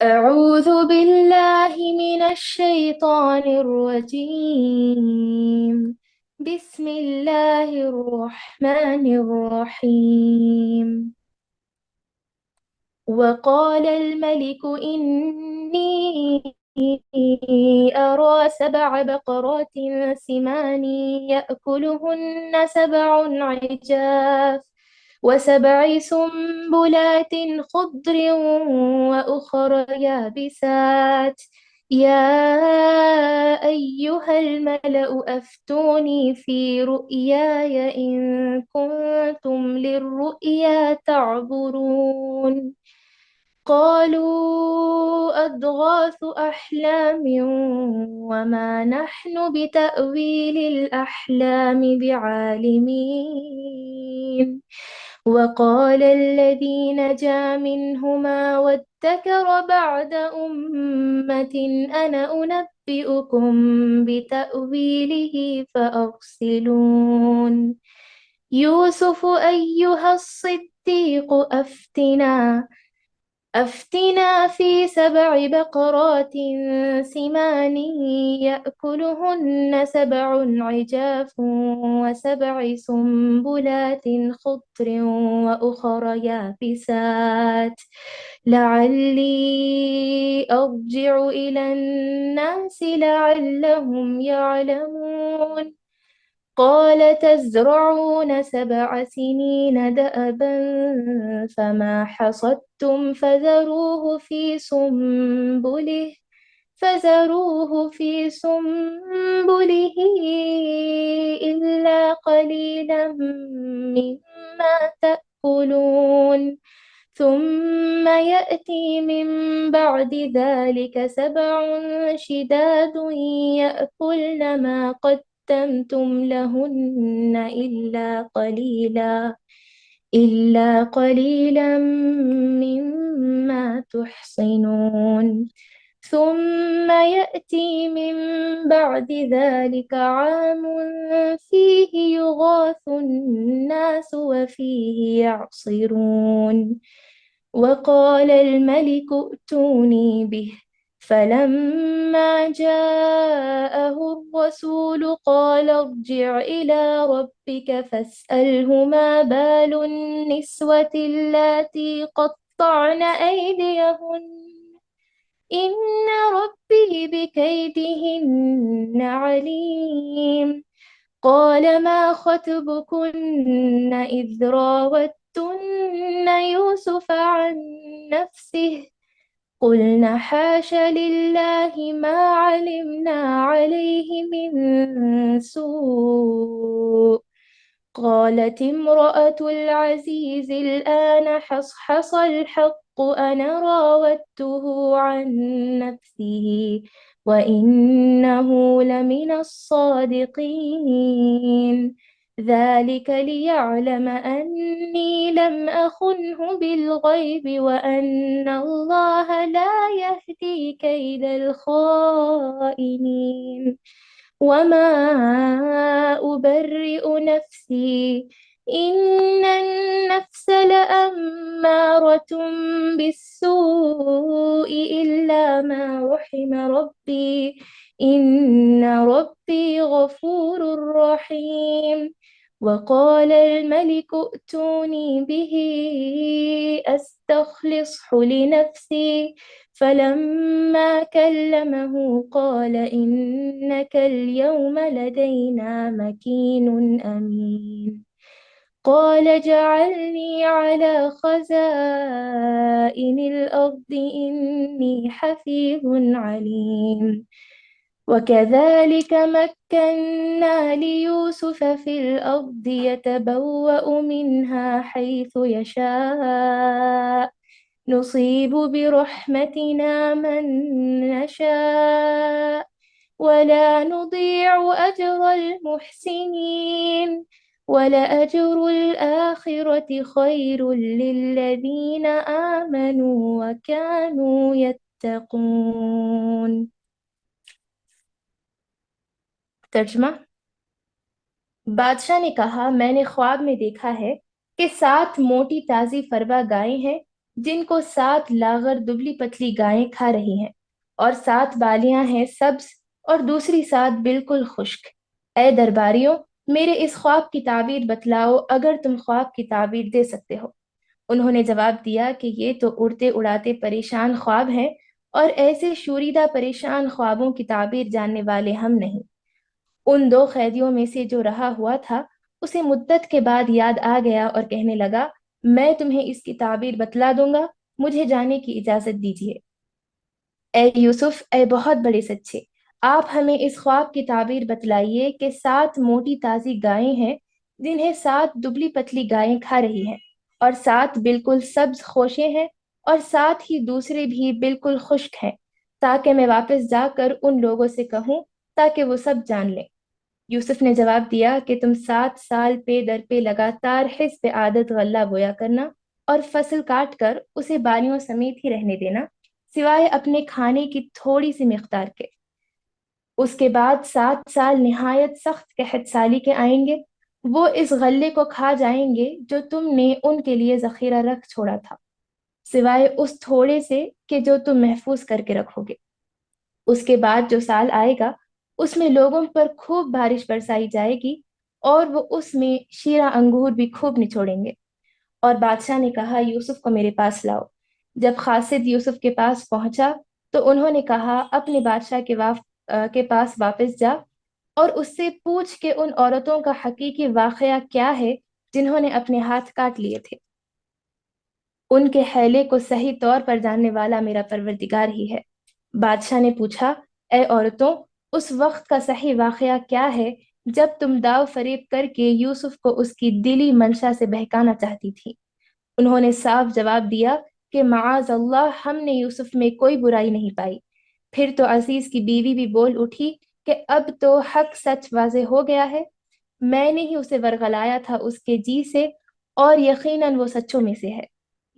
أعوذ بالله من الشيطان الرجيم. بسم الله الرحمن الرحيم. وقال الملك إني أرى 7 بقرات سمان يأكلهن 7 عجاف و7 سنبلات خضر وأخر يابسات. يا أيها الملأ أفتوني في رؤياي إن كنتم للرؤيا تعبرون. قالوا أضغاث أحلام وما نحن بتأويل الأحلام بعالمين. وقال الذي نجا منهما وادكر بعد أمة أنا أنبئكم بتأويله فأرسلون. يوسف أيها الصديق أفتنا في 7 بقرات سمان يأكلهن 7 عجاف و7 سنبلات خضر وأخر يابسات لعلي أرجع إلى الناس لعلهم يعلمون. قال تزرعون 7 سنين دأبا فما حصدتم فذروه في سنبله إلا قليلا مما تأكلون. ثم يأتي من بعد ذلك 7 شداد يأكلن ما قدمتم لهن إلا قليلا مما تحصنون. ثم يأتي من بعد ذلك عام فيه يغاث الناس وفيه يعصرون. وقال الملك ائتوني به. فلما جاءه الرسول قال ارجع إلى ربك فاسأله ما بال النسوة اللاتي قطعن أيديهن إن ربي بكيدهن عليم. قال ما خطبكن إذ راوتن يوسف عن نفسه قلنا حاش لله ما علمنا عليه من سوء. قالت امرأة العزيز الآن حصحص الحق أنا راودته عن نفسه وإنه لمن الصادقين. ذلك ليعلم أني لم أخنه بالغيب وأن الله لا يهدي كيد الخائنين. وما أبرئ نفسي إن النفس لأمارة بالسوء إلا ما رحم ربي إن ربي غفور رحيم. وقال الملك ائتوني به أستخلصه لنفسي. فلما كلمه قال إنك اليوم لدينا مكين أمين. قال اجعلني على خزائن الأرض إني حفيظ عليم. وكذلك مكنا ليوسف في الأرض يتبوأ منها حيث يشاء نصيب برحمتنا من نشاء ولا نضيع أجر المحسنين. ولأجر الآخرة خير للذين آمنوا وكانوا يتقون. ترجمہ: بادشاہ نے کہا میں نے خواب میں دیکھا ہے کہ 7 موٹی تازی فروا گائیں ہیں جن کو 7 لاغر دبلی پتلی گائیں کھا رہی ہیں، اور 7 بالیاں ہیں سبز اور دوسری 7 بالکل خشک۔ اے درباریوں، میرے اس خواب کی تعبیر بتلاؤ اگر تم خواب کی تعبیر دے سکتے ہو۔ انہوں نے جواب دیا کہ یہ تو اڑتے اڑاتے پریشان خواب ہیں، اور ایسے شوریدہ پریشان خوابوں کی تعبیر جاننے والے ہم نہیں۔ ان 2 قیدیوں میں سے جو رہا ہوا تھا اسے مدت کے بعد یاد آ گیا اور کہنے لگا، میں تمہیں اس کی تعبیر بتلا دوں گا، مجھے جانے کی اجازت دیجیے۔ اے یوسف، اے بہت بڑے سچے، آپ ہمیں اس خواب کی تعبیر بتلائیے کہ 7 موٹی تازی گائیں ہیں جنہیں 7 دبلی پتلی گائیں کھا رہی ہیں، اور 7 بالکل سبز خوشے ہیں، اور 7 ہی دوسرے بھی بالکل خشک ہیں، تاکہ میں واپس جا کر ان لوگوں سے کہوں تاکہ وہ سب جان لیں۔ یوسف نے جواب دیا کہ تم 7 سال پے در پہ لگاتار حسب عادت غلہ بویا کرنا اور فصل کاٹ کر اسے بالیوں سمیت ہی رہنے دینا، سوائے اپنے کھانے کی تھوڑی سی مقدار کے۔ اس کے بعد 7 سال نہایت سخت قحط سالی کے آئیں گے، وہ اس غلے کو کھا جائیں گے جو تم نے ان کے لیے ذخیرہ رکھ چھوڑا تھا، سوائے اس تھوڑے سے کہ جو تم محفوظ کر کے رکھو گے۔ اس کے بعد جو سال آئے گا اس میں لوگوں پر خوب بارش برسائی جائے گی، اور وہ اس میں شیرہ انگور بھی خوب نچوڑیں گے۔ اور بادشاہ نے کہا، یوسف کو میرے پاس لاؤ۔ جب قاصد یوسف کے پاس پہنچا تو انہوں نے کہا، اپنے بادشاہ کے پاس واپس جا اور اس سے پوچھ کہ ان عورتوں کا حقیقی واقعہ کیا ہے جنہوں نے اپنے ہاتھ کاٹ لیے تھے۔ ان کے حیلے کو صحیح طور پر جاننے والا میرا پروردگار ہی ہے۔ بادشاہ نے پوچھا، اے عورتوں، اس وقت کا صحیح واقعہ کیا ہے جب تم داؤ فریب کر کے یوسف کو اس کی دلی منشا سے بہکانا چاہتی تھی؟ انہوں نے صاف جواب دیا کہ معاذ اللہ، ہم نے یوسف میں کوئی برائی نہیں پائی۔ پھر تو عزیز کی بیوی بھی بول اٹھی کہ اب تو حق سچ واضح ہو گیا ہے، میں نے ہی اسے ورغلایا تھا اس کے جی سے، اور یقیناً وہ سچوں میں سے ہے۔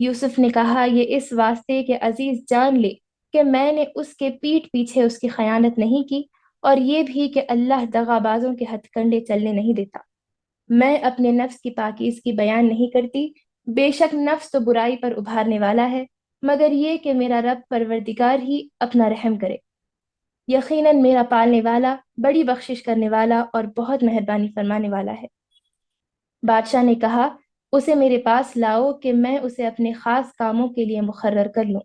یوسف نے کہا، یہ اس واسطے کہ عزیز جان لے کہ میں نے اس کے پیٹھ پیچھے اس کی خیانت نہیں کی، اور یہ بھی کہ اللہ دغا بازوں کے ہتھ کنڈے چلنے نہیں دیتا۔ میں اپنے نفس کی پاکیزگی بیان نہیں کرتی، بے شک نفس تو برائی پر ابھارنے والا ہے، مگر یہ کہ میرا رب پروردگار ہی اپنا رحم کرے۔ یقیناً میرا پالنے والا بڑی بخشش کرنے والا اور بہت مہربانی فرمانے والا ہے۔ بادشاہ نے کہا، اسے میرے پاس لاؤ کہ میں اسے اپنے خاص کاموں کے لیے مقرر کر لوں۔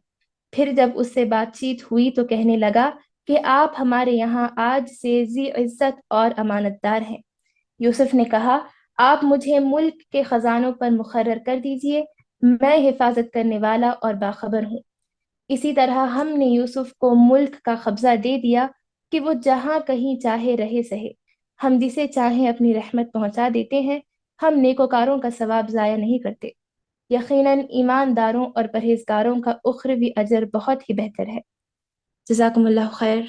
پھر جب اس سے بات چیت ہوئی تو کہنے لگا کہ آپ ہمارے یہاں آج سے ذی عزت اور امانت دار ہیں۔ یوسف نے کہا، آپ مجھے ملک کے خزانوں پر مقرر کر دیجئے، میں حفاظت کرنے والا اور باخبر ہوں۔ اسی طرح ہم نے یوسف کو ملک کا قبضہ دے دیا کہ وہ جہاں کہیں چاہے رہے سہے، ہم جسے چاہیں اپنی رحمت پہنچا دیتے ہیں، ہم نیکوکاروں کا ثواب ضائع نہیں کرتے۔ یقیناً ایمانداروں اور پرہیزگاروں کا اخروی اجر بہت ہی بہتر ہے۔ جزاکم اللہ خیر۔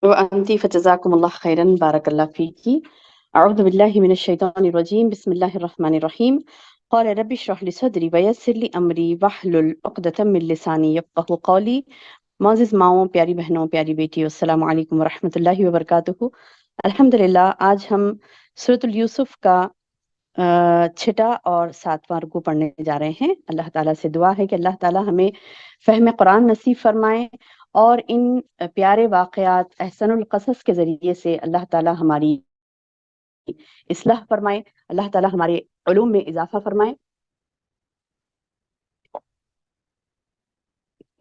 وأنتِ فجزاكم الله خيرا بارك الله فيكِ. أعوذ بالله من الشيطان الرجيم. بسم الله الرحمن الرحيم. قال رب اشرح لي صدري ويسر لي أمري واحلل عقدة من لساني يفقهوا قولي. معزز ماؤں، پیاری بہنوں، پیاری بیٹیوں، السلام علیکم ورحمۃ اللہ وبرکاتہ۔ الحمدللہ آج ہم سورۃ یوسف کا چھٹا اور 7واں رکوع پڑھنے جا رہے ہیں۔ اللہ تعالیٰ سے دعا ہے کہ اللہ تعالیٰ ہمیں فہم قرآن نصیب فرمائے، اور ان پیارے واقعات احسن القصص کے ذریعے سے اللہ تعالیٰ ہماری اصلاح فرمائے، اللہ تعالیٰ ہمارے علوم میں اضافہ فرمائے،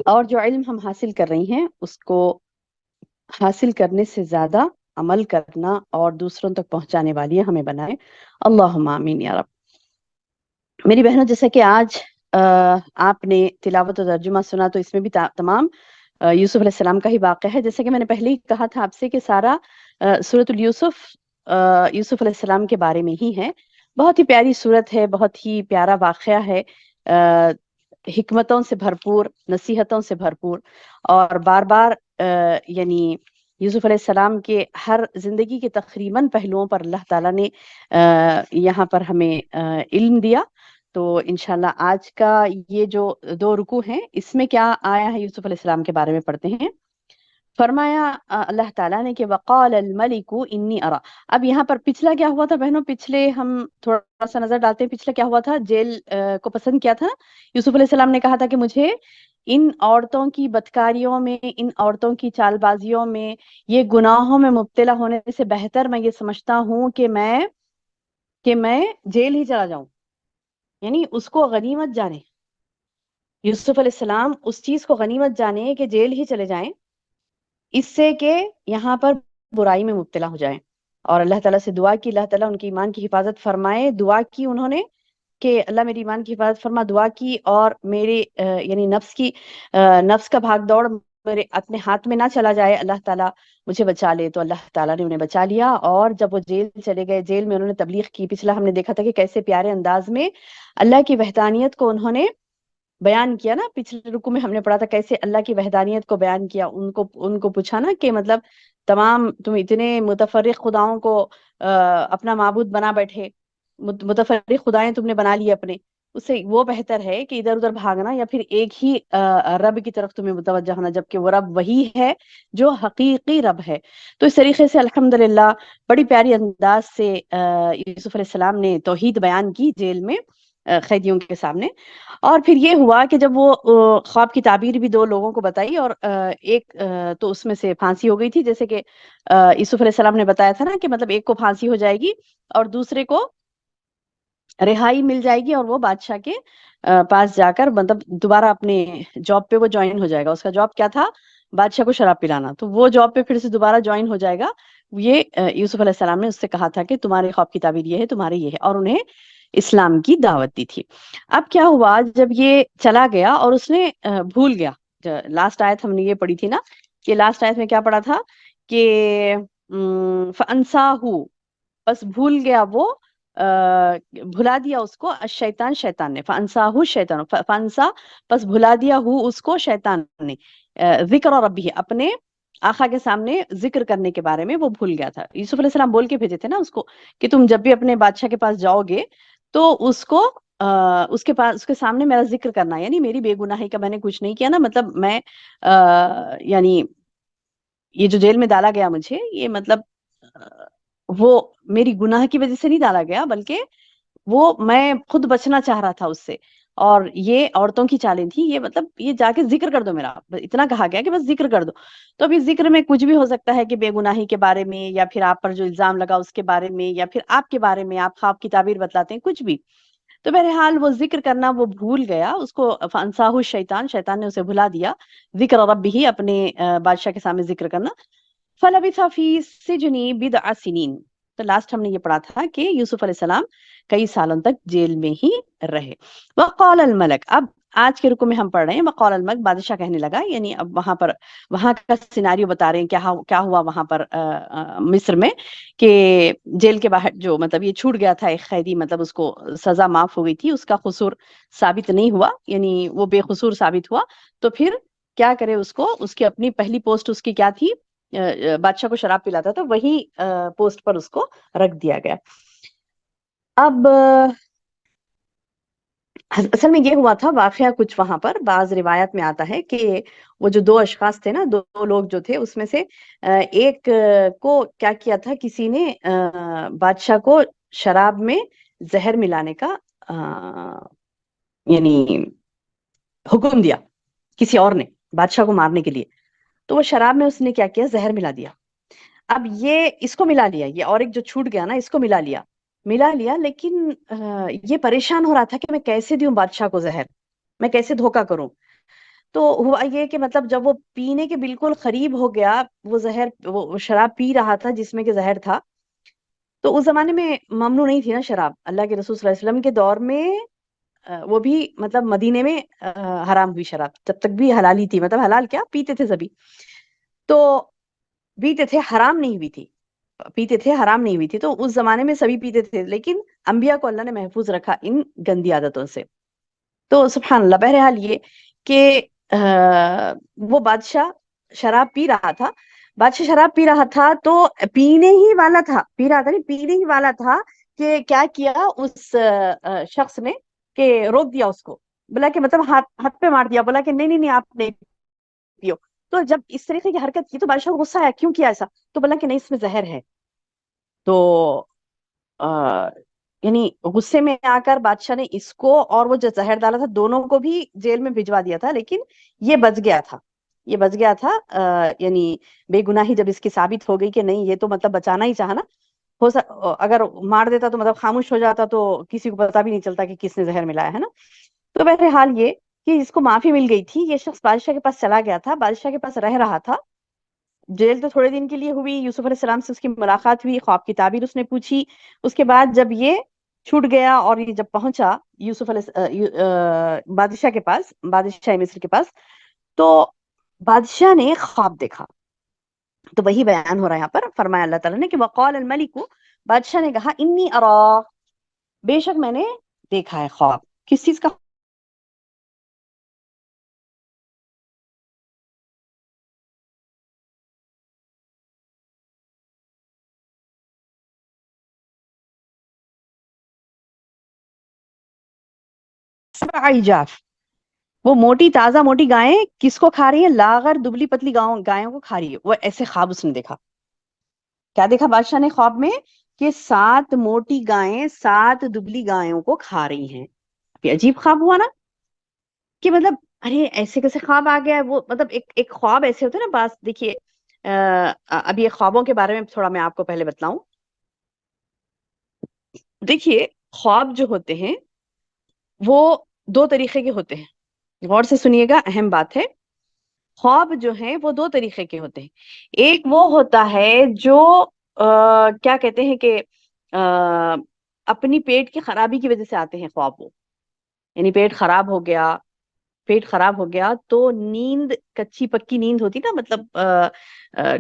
اور جو علم ہم حاصل کر رہی ہیں اس کو حاصل کرنے سے زیادہ عمل کرنا اور دوسروں تک پہنچانے والی ہمیں بنائے، اللہم آمین یا رب۔ میری بہنوں، جیسا کہ آج آپ نے تلاوت و ترجمہ سنا، تو اس میں بھی تمام یوسف علیہ السلام کا ہی واقعہ ہے۔ جیسا کہ میں نے پہلے ہی کہا تھا آپ سے کہ سارا سورۃ یوسف یوسف علیہ السلام کے بارے میں ہی ہے۔ بہت ہی پیاری سورت ہے، بہت ہی پیارا واقعہ ہے، حکمتوں سے بھرپور، نصیحتوں سے بھرپور، اور بار بار یعنی یوسف علیہ السلام کے ہر زندگی کے تقریباً پہلوؤں پر اللہ تعالیٰ نے یہاں پر ہمیں علم دیا۔ تو انشاءاللہ آج کا یہ جو 2 رکوع ہیں، اس میں کیا آیا ہے یوسف علیہ السلام کے بارے میں پڑھتے ہیں۔ فرمایا اللہ تعالیٰ نے کہ وقال الملک انی ارا. اب یہاں پر پچھلا کیا ہوا تھا بہنوں؟ پچھلے ہم تھوڑا سا نظر ڈالتے ہیں. پچھلا کیا ہوا تھا؟ جیل کو پسند کیا تھا. یوسف علیہ السلام نے کہا تھا کہ مجھے ان عورتوں کی بدکاریوں میں، ان عورتوں کی چال بازیوں میں، یہ گناہوں میں مبتلا ہونے سے بہتر میں یہ سمجھتا ہوں کہ میں جیل ہی چلا جاؤں. یعنی اس کو غنیمت جانے، یوسف علیہ السلام اس چیز کو غنیمت جانے کہ جیل ہی چلے جائیں، اس سے کہ یہاں پر برائی میں مبتلا ہو جائیں. اور اللہ تعالیٰ سے دعا کی، اللہ تعالیٰ ان کی ایمان کی حفاظت فرمائے. دعا کی انہوں نے کہ اللہ میری ایمان کی حفاظت فرما. دعا کی اور میرے یعنی نفس کا بھاگ دوڑ میرے اپنے ہاتھ میں نہ چلا جائے، اللہ تعالیٰ مجھے بچا لے. تو اللہ تعالیٰ نے انہیں بچا لیا. اور جب وہ جیل چلے گئے، جیل میں انہوں نے تبلیغ کی. پچھلا ہم نے دیکھا تھا کہ کیسے پیارے انداز میں اللہ کی وحدانیت کو انہوں نے بیان کیا نا. پچھلے رکوع میں ہم نے پڑھا تھا کیسے اللہ کی وحدانیت کو بیان کیا. ان کو پوچھا نا کہ مطلب تم اتنے متفرق خداؤں کو اپنا معبود بنا بیٹھے، متفرق خدائیں تم نے بنا لی اپنے. اس سے وہ بہتر ہے کہ ادھر ادھر بھاگنا یا پھر ایک ہی رب کی طرف تمہیں متوجہ ہونا، جبکہ وہ رب وہی ہے جو حقیقی رب ہے. تو اس طریقے سے الحمدللہ بڑی پیاری انداز سے یوسف علیہ السلام نے توحید بیان کی جیل میں قیدیوں کے سامنے. اور پھر یہ ہوا کہ جب وہ خواب کی تعبیر بھی دو لوگوں کو بتائی، اور ایک تو اس میں سے پھانسی ہو گئی تھی، جیسے کہ یوسف علیہ السلام نے بتایا تھا نا کہ مطلب ایک کو پھانسی ہو جائے گی اور دوسرے کو رہائی مل جائے گی، اور وہ بادشاہ کے پاس جا کر مطلب دوبارہ اپنے جاب پہ وہ جوائن ہو جائے گا. اس کا جاب کیا تھا؟ بادشاہ کو شراب پلانا. تو وہ جاب پہ پھر سے دوبارہ جوائن ہو جائے گا. یہ یوسف علیہ السلام نے اس سے کہا تھا کہ تمہارے خواب کی تعبیر یہ ہے، تمہارے یہ ہے، اور انہیں اسلام کی دعوت دی تھی. اب کیا ہوا جب یہ چلا گیا اور اس نے بھول گیا. لاسٹ آیت ہم نے یہ پڑھی تھی نا کہ لاسٹ آیت میں کیا پڑھا تھا کہ فَأَنْسَاهُ، بس بھول گیا وہ، بھلا دیا اس کو شیطان نے. فَأَنْسَاهُ الشَّيْطَانُ، فَأَنْسَا، بس بھلا دیا اس کو شیطان نے ذکر ربہ، اپنے آقا کے سامنے ذکر کرنے کے بارے میں وہ بھول گیا تھا. یوسف علیہ السلام بول کے بھیجے تھے نا اس کو کہ تم جب بھی اپنے بادشاہ کے پاس جاؤ گے تو اس کو اس کے پاس، اس کے سامنے میرا ذکر کرنا، یعنی میری بے گناہی کا میں نے کچھ نہیں کیا نا. مطلب میں یعنی یہ جو جیل میں ڈالا گیا مجھے، یہ مطلب وہ میری گناہ کی وجہ سے نہیں ڈالا گیا، بلکہ وہ میں خود بچنا چاہ رہا تھا اس سے. اور یہ عورتوں کی چالیں تھی، یہ مطلب یہ جا کے ذکر کر دو میرا، اتنا کہا گیا کہ بس ذکر کر دو. تو اب اس ذکر میں کچھ بھی ہو سکتا ہے کہ بے گناہی کے بارے میں، یا پھر آپ پر جو الزام لگا اس کے بارے میں، یا پھر آپ کے بارے میں، آپ خواب کی تعبیر بتلاتے ہیں، کچھ بھی. تو بہرحال وہ ذکر کرنا وہ بھول گیا. اس کو فانساہ شیطان نے اسے بھلا دیا ذکر ربہ، اپنے بادشاہ کے سامنے ذکر کرنا. فلبث فی السجن بضع سنین. تو لاسٹ ہم نے یہ پڑھا تھا کہ یوسف علیہ السلام کئی سالوں تک جیل میں ہی رہے. وقال الملک، اب آج کے رکو میں ہم پڑھ رہے ہیں وقال الملک، بادشاہ کہنے لگا. یعنی اب وہاں کا سیناریو بتا رہے ہیں کیا ہوا وہاں پر مصر میں، کہ جیل کے باہر جو مطلب یہ چھوٹ گیا تھا ایک قیدی، مطلب اس کو سزا معاف ہو گئی تھی، اس کا قصور ثابت نہیں ہوا، یعنی وہ بے قصور ثابت ہوا. تو پھر کیا کرے اس کو، اس کی اپنی پہلی پوسٹ اس کی کیا تھی؟ بادشاہ کو شراب پلاتا تھا، وہی پوسٹ پر اس کو رکھ دیا گیا. اب اصل میں یہ ہوا تھا واقعہ کچھ وہاں پر بعض روایت میں آتا ہے کہ وہ جو دو اشخاص تھے نا، دو لوگ جو تھے، اس میں سے ایک کو کیا کیا تھا، کسی نے بادشاہ کو شراب میں زہر ملانے کا یعنی حکم دیا کسی اور نے بادشاہ کو مارنے کے لیے. تو وہ شراب میں اس نے کیا کیا، زہر ملا دیا. اب یہ اس کو ملا لیا، یہ اور ایک جو چھوٹ گیا نا اس کو ملا لیا، لیکن یہ پریشان ہو رہا تھا کہ میں کیسے دوں بادشاہ کو زہر، میں کیسے دھوکا کروں. تو ہوا یہ کہ مطلب جب وہ پینے کے بالکل قریب ہو گیا، وہ شراب پی رہا تھا جس میں کہ زہر تھا. تو اس زمانے میں ممنوع نہیں تھی نا شراب، اللہ کے رسول صلی اللہ علیہ وسلم کے دور میں وہ بھی مطلب مدینے میں حرام ہوئی شراب، جب تک بھی حلال ہی تھی، مطلب حلال کیا پیتے تھے سبھی، تو پیتے تھے، حرام نہیں ہوئی تھی، پیتے تھے حرام نہیں ہوئی تھی. تو اس زمانے میں سبھی پیتے تھے، لیکن انبیاء کو اللہ نے محفوظ رکھا ان گندی عادتوں سے. تو سبحان اللہ، بہرحال یہ کہ وہ بادشاہ شراب پی رہا تھا. تو پینے ہی والا تھا، پی رہا تھا نہیں، پینے ہی والا تھا کہ کیا کیا اس شخص نے کہ روک دیا اس کو، بولا کہ مطلب ہاتھ پہ مار دیا، بولا کہ نہیں نہیں نہیں آپ نہیں پیو. تو جب اس طریقے کی حرکت کی تو بادشاہ کو غصہ آیا، کیوں کیا ایسا؟ تو بولا کہ نہیں اس میں زہر ہے. تو یعنی غصے میں آ کر بادشاہ نے اس کو اور وہ جو زہر ڈالا تھا دونوں کو بھی جیل میں بھجوا دیا تھا، لیکن یہ بچ گیا تھا. یہ بچ گیا تھا. یعنی بے گناہی جب اس کی ثابت ہو گئی کہ نہیں یہ تو مطلب بچانا ہی چاہا نا، اگر مار دیتا تو مطلب خاموش ہو جاتا تو کسی کو پتا بھی نہیں چلتا کہ کس نے زہر ملایا ہے نا. تو بہرحال یہ کہ اس کو معافی مل گئی تھی. یہ شخص بادشاہ کے پاس چلا گیا تھا، بادشاہ کے پاس رہ رہا تھا. جیل تو تھوڑے دن کے لیے ہوئی. یوسف علیہ السلام سے اس کی ملاقات ہوئی، خواب کی تعبیر اس نے پوچھی. اس کے بعد جب یہ چھوٹ گیا اور یہ جب پہنچا یوسف علیہ بادشاہ کے پاس، بادشاہ مصر کے پاس، تو بادشاہ نے خواب دیکھا. تو وہی بیان ہو رہا ہے یہاں پر. فرمایا اللہ تعالیٰ نے کہ وقال الملک، بادشاہ نے کہا انی ارا، بے شک میں نے دیکھا ہے خواب. کس چیز کا؟ سبع عجاف، وہ موٹی تازہ موٹی گائیں کس کو کھا رہی ہیں؟ لاغر دبلی پتلی گایوں کو کھا رہی ہے. وہ ایسے خواب اس نے دیکھا. کیا دیکھا بادشاہ نے خواب میں؟ کہ 7 موٹی گائیں 7 دبلی گایوں کو کھا رہی ہیں. یہ عجیب خواب ہوا نا، کہ مطلب ارے ایسے کیسے خواب آ گیا ہے. وہ مطلب ایک خواب ایسے ہوتے ہیں نا. بس دیکھیے اب یہ خوابوں کے بارے میں تھوڑا میں آپ کو پہلے بتلاؤں. دیکھیے خواب جو ہوتے ہیں وہ 2 طریقے کے ہوتے ہیں. غور سے سنیے گا، اہم بات ہے. خواب جو ہیں وہ 2 طریقے کے ہوتے ہیں. ایک وہ ہوتا ہے جو کیا کہتے ہیں کہ اپنی پیٹ کی خرابی کی وجہ سے آتے ہیں خواب. وہ یعنی پیٹ خراب ہو گیا تو نیند، کچی پکی نیند ہوتی نا، مطلب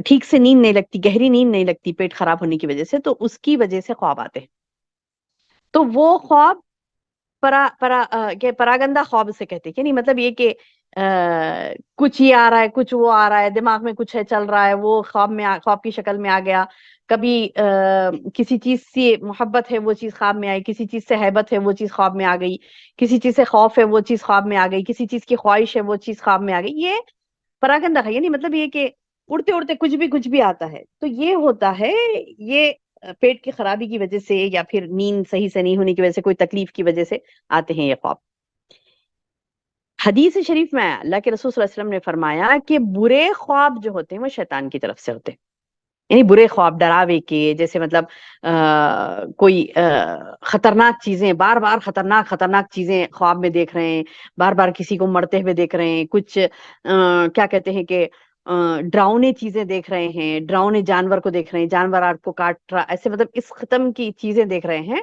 ٹھیک سے نیند نہیں لگتی، گہری نیند نہیں لگتی پیٹ خراب ہونے کی وجہ سے، تو اس کی وجہ سے خواب آتے ہیں. تو وہ خواب پراگندہ خواب سے کہتے ہیں. یعنی مطلب یہ کہ کچھ یہ آ رہا ہے، کچھ وہ آ رہا ہے، دماغ میں کچھ ہے چل رہا ہے، وہ خواب کی شکل میں آ گیا. کبھی کسی چیز سے محبت ہے وہ چیز خواب میں آئی، کسی چیز سے ہیبت ہے وہ چیز خواب میں آ گئی، کسی چیز سے خوف ہے وہ چیز خواب میں آ گئی، کسی چیز کی خواہش ہے وہ چیز خواب میں آ گئی. یہ پراگندہ ہے. یعنی مطلب یہ کہ اڑتے اڑتے کچھ بھی آتا ہے. تو یہ ہوتا ہے، یہ پیٹ کی خرابی کی وجہ سے یا پھر نیند صحیح سے نہیں ہونے کی وجہ سے، کوئی تکلیف کی وجہ سے آتے ہیں یہ خواب. حدیث شریف میں اللہ کے رسول صلی اللہ علیہ وسلم نے فرمایا کہ برے خواب جو ہوتے ہیں وہ شیطان کی طرف سے ہوتے ہیں. یعنی برے خواب ڈراوے کے، جیسے مطلب کوئی خطرناک چیزیں، بار بار خطرناک چیزیں خواب میں دیکھ رہے ہیں، بار بار کسی کو مرتے ہوئے دیکھ رہے ہیں، کچھ کیا کہتے ہیں کہ ڈراؤنے چیزیں دیکھ رہے ہیں، ڈراؤنے جانور کو دیکھ رہے ہیں، جانور آپ کو کاٹ رہا، ایسے مطلب اس قسم کی چیزیں دیکھ رہے ہیں.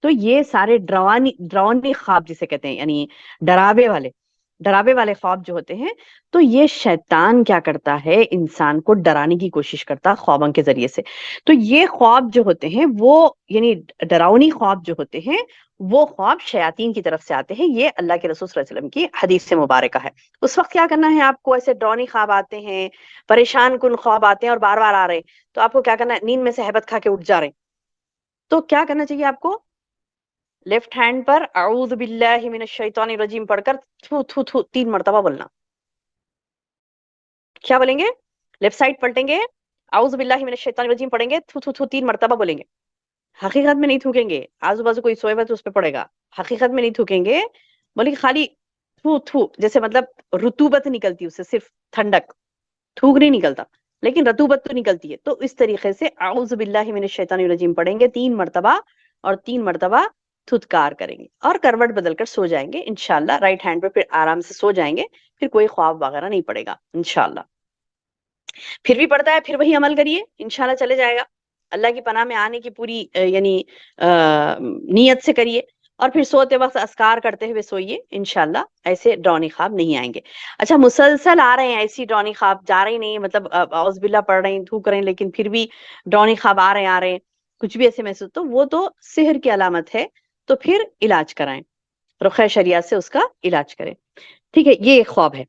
تو یہ سارے ڈراؤنے خواب جسے کہتے ہیں، یعنی ڈراوے والے خواب جو ہوتے ہیں، تو یہ شیطان کیا کرتا ہے، انسان کو ڈرانے کی کوشش کرتا ہے خوابوں کے ذریعے سے. تو یہ خواب جو ہوتے ہیں وہ یعنی ڈراؤنی خواب جو ہوتے ہیں وہ خواب شیاطین کی طرف سے آتے ہیں. یہ اللہ کے رسول صلی اللہ علیہ وسلم کی حدیث سے مبارکہ ہے. اس وقت کیا کرنا ہے آپ کو؟ ایسے ڈراؤنی خواب آتے ہیں، پریشان کن خواب آتے ہیں اور بار بار آ رہے ہیں، تو آپ کو کیا کرنا ہے؟ نیند میں سے ہیبت کھا کے اٹھ جا رہے ہیں، تو کیا کرنا چاہیے آپ کو؟ لیفٹ ہینڈ پر اعوذ باللہ من الشیطان الرجیم پڑھ کر تھو تھو تھو 3 مرتبہ بولنا. کیا بولیں گے؟ لیفٹ سائڈ پلٹیں گے، اعوذ باللہ من الشیطان الرجیم پڑھیں گے، تھو تھو تھو 3 مرتبہ بولیں گے. حقیقت میں نہیں تھوکیں گے، آزو بازو کوئی سوئے ہوا تو اس پہ پڑے گا. حقیقت میں نہیں تھوکیں گے، بولے کہ خالی تھو تھو، جیسے مطلب رطوبت نکلتی اس سے، صرف ٹھنڈک، تھوک نہیں نکلتا لیکن رطوبت تو نکلتی ہے. تو اس طریقے سے اعوذ باللہ من الشیطان الرجیم پڑھیں گے 3 مرتبہ، اور 3 مرتبہ تھتکار کریں گے اور کروٹ بدل کر سو جائیں گے انشاءاللہ. رائٹ ہینڈ پہ پھر آرام سے سو جائیں گے، پھر کوئی خواب وغیرہ نہیں پڑے گا انشاءاللہ. پھر بھی پڑتا ہے پھر وہی عمل کریے، انشاءاللہ چلے جائے گا. اللہ کی پناہ میں آنے کی پوری یعنی نیت سے کریے، اور پھر سوتے وقت اذکار کرتے ہوئے سوئیے انشاءاللہ. ایسے ڈراؤنی خواب نہیں آئیں گے. اچھا مسلسل آ رہے ہیں ایسی ڈراؤنی خواب، جا رہے ہی نہیں، مطلب اعوذ باللہ پڑھ رہے ہیں، تھوک رہے ہیں، لیکن پھر بھی ڈراؤنی خواب آ رہے ہیں، کچھ بھی ایسے محسوس، تو وہ تو سحر کی علامت ہے. تو پھر علاج کرائیں، رقیہ شریعت سے اس کا علاج کریں. ٹھیک ہے، یہ ایک خواب ہے.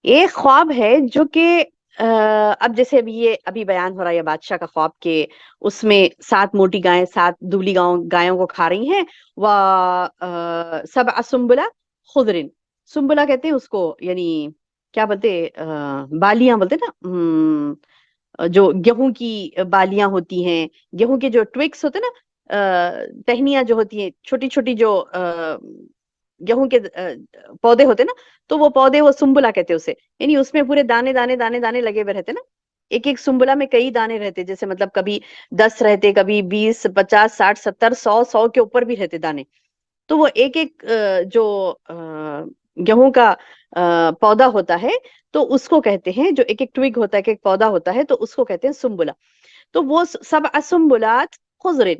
ایک خواب ہے جو کہ اب جیسے ابھی بیان ہو رہا ہے بادشاہ کا خواب کہ اس میں 7 موٹی گائیں 7 دبلی گایوں کو کھا رہی ہیں. سبع سنبلہ خضر، سنبلہ کہتے ہیں اس کو، یعنی کیا بولتے بالیاں بولتے نا، جو گیہوں کی بالیاں ہوتی ہیں، گیہوں کے جو ٹوکس ہوتے نا، ٹہنیاں جو ہوتی ہیں چھوٹی چھوٹی، جو گیہوں کے پودے ہوتے نا، تو وہ پودے وہ سنبلا کہتے ہیں اسے، یعنی اس میں پورے دانے دانے دانے دانے لگے ہوئے رہتے نا، ایک ایک سنبلا میں کئی دانے رہتے، جیسے مطلب کبھی 10 رہتے، کبھی 20 50 60 70 100 کے اوپر بھی رہتے دانے. تو وہ ایک ایک جو گیہوں کا پودا ہوتا ہے، تو اس کو کہتے ہیں، جو ایک ایک ٹویگ ہوتا ہے، ایک ایک پودا ہوتا ہے، تو اس کو کہتے ہیں سنبلا. تو وہ سب سنبلات خضر.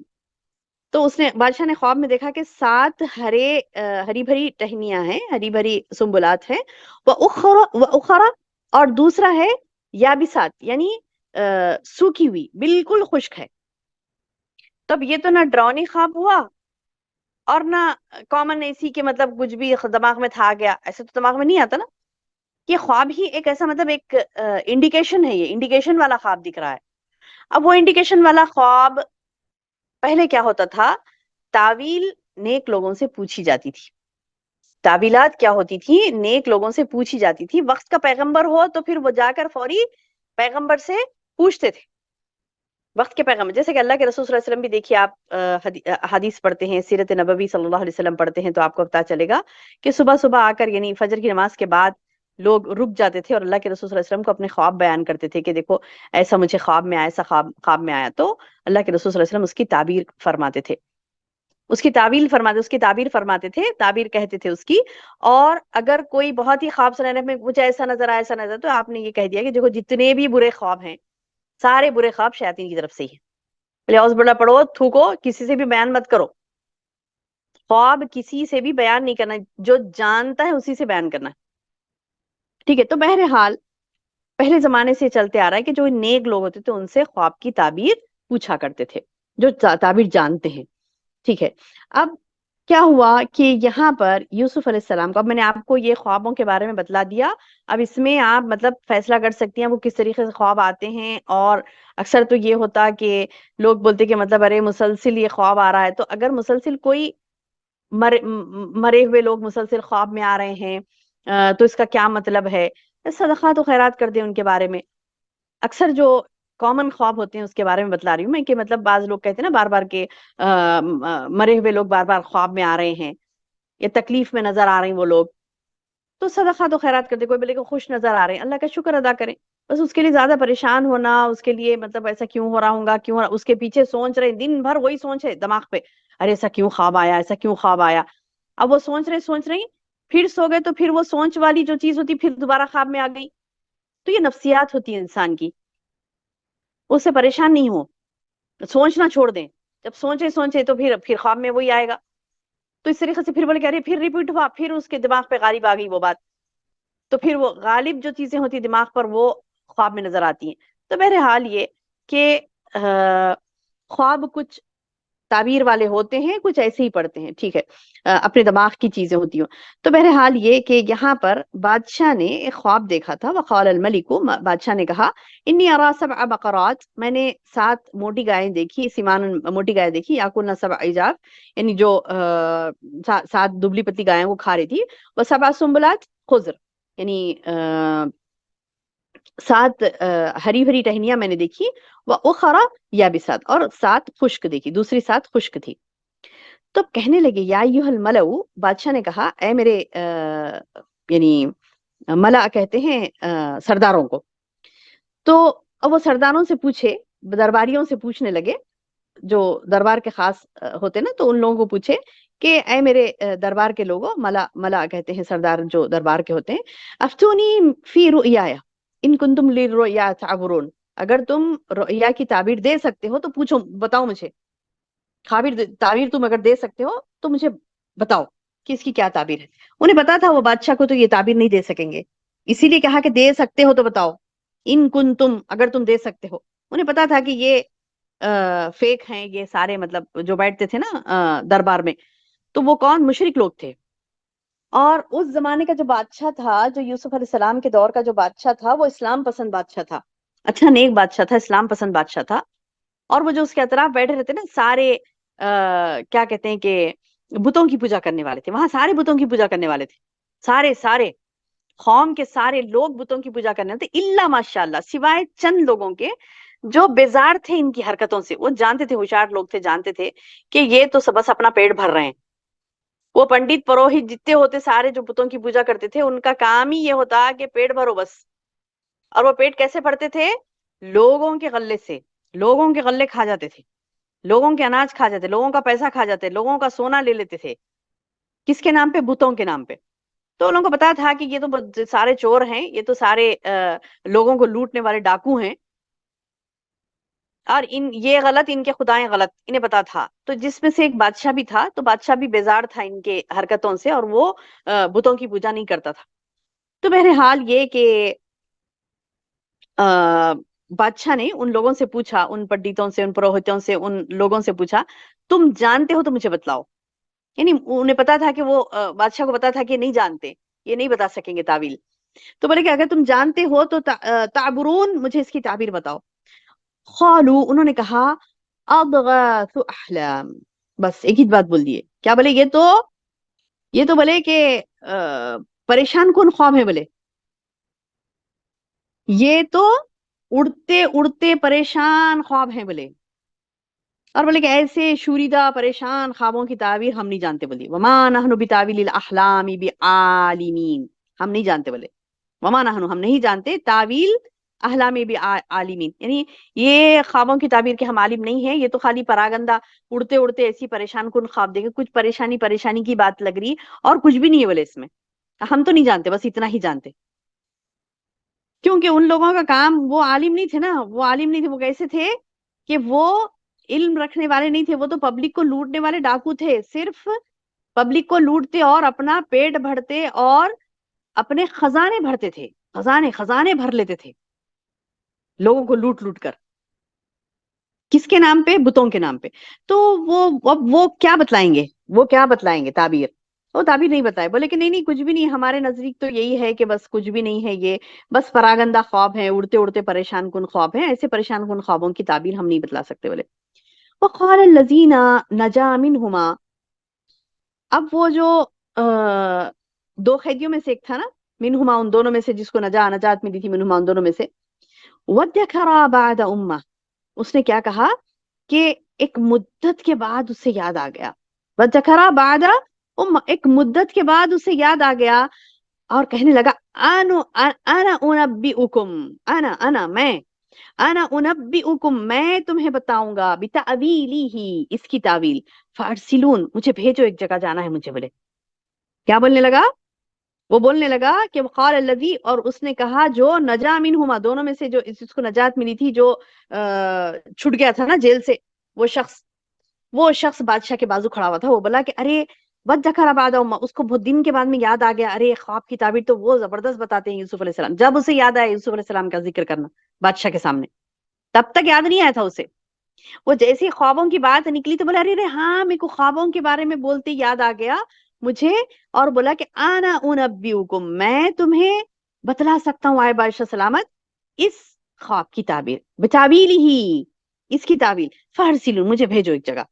تو اس نے بادشاہ نے خواب میں دیکھا کہ 7 ہری بھری ٹہنیاں ہیں، ہری بھری سنبلات ہیں، وہ اخرا اور دوسرا ہے یابسات، یعنی سوکھی ہوئی، بالکل خشک ہے. تب یہ تو نہ ڈراؤنی خواب ہوا اور نہ کامن اسی کے مطلب کچھ بھی دماغ میں تھا گیا، ایسے تو دماغ میں نہیں آتا نا. یہ خواب ہی ایک ایسا مطلب ایک انڈیکیشن ہے، یہ انڈیکیشن والا خواب دکھ رہا ہے. اب وہ انڈیکیشن والا خواب پہلے کیا ہوتا تھا، تعویل نیک لوگوں سے پوچھی جاتی تھی. تعویلات کیا ہوتی تھی، نیک لوگوں سے پوچھی جاتی تھی. وقت کا پیغمبر ہو تو پھر وہ جا کر فوری پیغمبر سے پوچھتے تھے. وقت کے پیغمبر جیسے کہ اللہ کے رسول صلی اللہ علیہ وسلم بھی، دیکھیے آپ حدیث پڑھتے ہیں، سیرت نبوی صلی اللہ علیہ وسلم پڑھتے ہیں، تو آپ کو پتا چلے گا کہ صبح صبح آ کر، یعنی فجر کی نماز کے بعد لوگ رک جاتے تھے اور اللہ کے رسول صلی اللہ علیہ وسلم کو اپنے خواب بیان کرتے تھے کہ دیکھو ایسا مجھے خواب میں آیا، ایسا خواب میں آیا. تو اللہ کے رسول صلی اللہ علیہ وسلم اس کی تعبیر فرماتے تھے، اس کی تعبیر فرماتے تھے، تعبیر کہتے تھے اس کی. اور اگر کوئی بہت ہی خواب سنانے میں مجھے ایسا نظر آیا، ایسا نظر، تو آپ نے یہ کہہ دیا کہ دیکھو جتنے بھی برے خواب ہیں، سارے برے خواب شیاطین کی طرف سے ہی ہیں. بولے اعوذ باللہ پڑھو، تھوکو، کسی سے بھی بیان مت کرو. خواب کسی سے بھی بیان نہیں کرنا، جو جانتا ہے اسی سے بیان کرنا. ٹھیک ہے. تو بہرحال پہلے زمانے سے چلتے آ رہا ہے کہ جو نیک لوگ ہوتے تھے ان سے خواب کی تعبیر پوچھا کرتے تھے، جو تعبیر جانتے ہیں. ٹھیک ہے. اب کیا ہوا کہ یہاں پر یوسف علیہ السلام کو، اب میں نے آپ کو یہ خوابوں کے بارے میں بتلا دیا، اب اس میں آپ مطلب فیصلہ کر سکتی ہیں وہ کس طریقے سے خواب آتے ہیں. اور اکثر تو یہ ہوتا کہ لوگ بولتے کہ مطلب ارے مسلسل یہ خواب آ رہا ہے، تو اگر مسلسل کوئی مرے ہوئے لوگ مسلسل خواب میں آ رہے ہیں تو اس کا کیا مطلب ہے. صدقات و خیرات کر دیں ان کے بارے میں. اکثر جو کامن خواب ہوتے ہیں اس کے بارے میں بتلا رہی ہوں میں، کہ مطلب بعض لوگ کہتے ہیں نا بار بار کہ مرے ہوئے لوگ بار بار خواب میں آ رہے ہیں یا تکلیف میں نظر آ رہے ہیں وہ لوگ، تو صدقات و خیرات کر دیں. کوئی بولے کہ خوش نظر آ رہے ہیں، اللہ کا شکر ادا کریں. بس اس کے لیے زیادہ پریشان ہونا، اس کے لیے مطلب ایسا کیوں ہو رہا ہوگا، کیوں اس کے پیچھے سوچ رہے دن بھر، وہی سوچ ہے دماغ پہ، ارے ایسا کیوں خواب آیا، ایسا کیوں خواب آیا. اب وہ سوچ رہے پھر سو گئے، تو پھر وہ سوچ والی جو چیز ہوتی پھر دوبارہ خواب میں آ گئی. تو یہ نفسیات ہوتی ہے انسان کی، اس سے پریشان نہیں ہو، سوچنا چھوڑ دیں. جب سوچے تو پھر خواب میں وہی آئے گا. تو اس طریقے سے پھر بولے کہ ارے پھر ریپیٹ ہوا، پھر اس کے دماغ پہ غالب آ گئی وہ بات. تو پھر وہ غالب جو چیزیں ہوتی دماغ پر وہ خواب میں نظر آتی ہیں. تو بہرحال یہ کہ خواب کچھ تعبیر والے ہوتے ہیں، کچھ ایسے ہی پڑھتے ہیں. ٹھیک ہے. اپنے دماغ کی چیزیں ہوتی ہوں. تو بہرحال یہ کہ یہاں پر بادشاہ نے ایک خواب دیکھا تھا. وقال الملک، بادشاہ نے کہا، انی ارا 7 بقرات، میں نے 7 موٹی گائیں دیکھی، سمان موٹی گائیں دیکھی، یاکلن 7 عجاف، یعنی جو 7 دبلی پتلی گائیں وہ کھا رہی تھی. و7 سنبلات خضر، یعنی 7 ہری بھری ٹہنیاں میں نے دیکھی. وہ اخرا یابسات، اور 7 خشک دیکھی، دوسری 7 خشک تھی. تو کہنے لگے یا ایھا الملؤ، بادشاہ نے کہا اے میرے یعنی ملا کہتے ہیں سرداروں کو. تو اب وہ سرداروں سے پوچھے، درباریوں سے پوچھنے لگے، جو دربار کے خاص ہوتے نا، تو ان لوگوں کو پوچھے کہ اے میرے دربار کے لوگوں، ملا کہتے ہیں سردار جو دربار کے ہوتے ہیں، افتونی فی رؤیایا ان کنتم للرؤیا تعبرون، اگر تم رؤیا کی تعبیر دے سکتے ہو تو پوچھو، بتاؤ مجھے. تعبیر تم اگر دے سکتے ہو تو مجھے بتاؤ کہ اس کی کیا تعبیر ہے. انہیں پتا تھا وہ بادشاہ کو تو یہ تعبیر نہیں دے سکیں گے، اسی لیے کہا کہ دے سکتے ہو تو بتاؤ. ان کنتم، اگر تم دے سکتے ہو. انہیں پتا تھا کہ یہ فیک ہیں یہ سارے، مطلب جو بیٹھتے تھے نا دربار میں، تو وہ کون مشرک لوگ تھے. اور اس زمانے کا جو بادشاہ تھا، جو یوسف علیہ السلام کے دور کا جو بادشاہ تھا، وہ اسلام پسند بادشاہ تھا، اچھا نیک بادشاہ تھا، اسلام پسند بادشاہ تھا. اور وہ جو اس کے اطراف بیٹھے رہتے نا سارے کیا کہتے ہیں کہ بتوں کی پوجا کرنے والے تھے. وہاں سارے بتوں کی پوجا کرنے والے تھے، سارے. قوم کے سارے لوگ بتوں کی پوجا کرنے تھے، الا ماشاءاللہ، سوائے چند لوگوں کے جو بیزار تھے ان کی حرکتوں سے. وہ جانتے تھے، ہوشیار لوگ تھے، جانتے تھے کہ یہ تو بس اپنا پیٹ بھر رہے ہیں. وہ پنڈت پروہت جتنے ہوتے سارے جو بتوں کی پوجا کرتے تھے، ان کا کام ہی یہ ہوتا کہ پیٹ بھرو بس. اور وہ پیٹ کیسے بھرتے تھے؟ لوگوں کے غلے سے. لوگوں کے غلے کھا جاتے تھے، لوگوں کے اناج کھا جاتے، لوگوں کا پیسہ کھا جاتے، لوگوں کا سونا لے لیتے تھے. کس کے نام پہ؟ بتوں کے نام پہ. تو ان لوگوں کو پتا تھا کہ یہ تو سارے چور ہیں، یہ تو سارے لوگوں کو لوٹنے والے ڈاکو ہیں، اور یہ غلط، ان کے خدائیں غلط، انہیں پتا تھا. تو جس میں سے ایک بادشاہ بھی تھا، تو بادشاہ بھی بیزار تھا ان کے حرکتوں سے، اور وہ بتوں کی پوجا نہیں کرتا تھا. تو بہرحال یہ کہ بادشاہ نے ان لوگوں سے پوچھا، ان پنڈتوں سے، ان پروہتوں سے، ان لوگوں سے پوچھا، تم جانتے ہو تو مجھے بتلاؤ. یعنی انہیں پتا تھا کہ وہ بادشاہ کو پتا تھا کہ نہیں جانتے، یہ نہیں بتا سکیں گے تعویل. تو بولے کہ اگر تم جانتے ہو تو تعبرون، مجھے اس کی تعبیر بتاؤ. قالوا، انہوں نے کہا اضغاث احلام. بس ایک ہی بات بول دیے. کیا بولے؟ یہ تو بولے کہ پریشان کن خواب ہے. بولے یہ تو اڑتے اڑتے پریشان خواب ہیں. بولے اور بولے کہ ایسے شوریدہ پریشان خوابوں کی تعبیر ہم نہیں جانتے. بولی وما نحن بتاویل الاحلام بعالمین، ہم نہیں جانتے. بولے وما نحن، ہم نہیں جانتے، تعویل احلام بعالمین، یعنی یہ خوابوں کی تعبیر کے ہم عالم نہیں ہیں. یہ تو خالی پراگندہ اڑتے اڑتے ایسی پریشان کن خواب دیکھے، کچھ پریشانی کی بات لگ رہی اور کچھ بھی نہیں ہے. بولے اس میں ہم تو نہیں جانتے، بس اتنا ہی جانتے. کیونکہ ان لوگوں کا کام، وہ عالم نہیں تھے نا، وہ عالم نہیں تھے. وہ کیسے تھے کہ وہ علم رکھنے والے نہیں تھے، وہ تو پبلک کو لوٹنے والے ڈاکو تھے. صرف پبلک کو لوٹتے اور اپنا پیٹ بھرتے اور اپنے خزانے بھرتے تھے. خزانے بھر لیتے تھے لوگوں کو لوٹ لوٹ کر. کس کے نام پہ؟ بتوں کے نام پہ. تو وہ کیا بتلائیں گے؟ وہ کیا بتلائیں گے تعبیر؟ وہ تعبیر نہیں بتائے. بولے کہ نہیں کچھ بھی نہیں، ہمارے نزدیک تو یہی ہے کہ بس کچھ بھی نہیں ہے، یہ بس پراگندہ خواب ہے، اڑتے اڑتے پریشان کن خواب ہیں. ایسے پریشان کن خوابوں کی تعبیر ہم نہیں بتلا سکتے. بولے وقال الذین نجا منہما، اب وہ جو دو قیدیوں میں سے ایک تھا نا، منہما ان دونوں میں سے جس کو نجات ملی تھی، منہما ان دونوں میں سے، وَذَكَرَ بَعْدَ أُمَّةٍ، اس نے کیا کہا کہ ایک مدت کے بعد اسے یاد آ گیا. وَذَكَرَ بَعْدَ أُمَّةٍ، ایک مدت کے بعد اسے یاد آ گیا اور کہنے لگا انا انبئکم، انا میں، انا انبئکم، میں تمہیں بتاؤں گا، بتأویلہ، اس کی تعویل، فارسلون، مجھے بھیجو، ایک جگہ جانا ہے مجھے. بولے کیا بولنے لگا؟ وہ بولنے لگا کہ وقال الذی، اور اس نے کہا جو نجا منہما، دونوں میں سے جو اس کو نجات ملی تھی، جو چھٹ گیا تھا نا جیل سے، وہ شخص بادشاہ کے بازو کھڑا ہوا تھا. وہ بولا کہ ارے وذکر بعد امہ، اس کو بہت دن کے بعد میں یاد آ گیا. ارے خواب کی تعبیر تو وہ زبردست بتاتے ہیں یوسف علیہ السلام. جب اسے یاد آیا یوسف علیہ السلام کا ذکر کرنا بادشاہ کے سامنے، تب تک یاد نہیں آیا تھا اسے. وہ جیسی خوابوں کی بات نکلی تو بولا ارے ہاں، میرے کو خوابوں کے بارے میں بولتے یاد آ گیا مجھے. اور بولا کہ انا انبئکم، میں تمہیں بتلا سکتا ہوں آئے بادشاہ سلامت اس خواب کی تعبیر، بتاویل ہی، اس کی تعبیر، فارسلون، مجھے بھیجو ایک جگہ.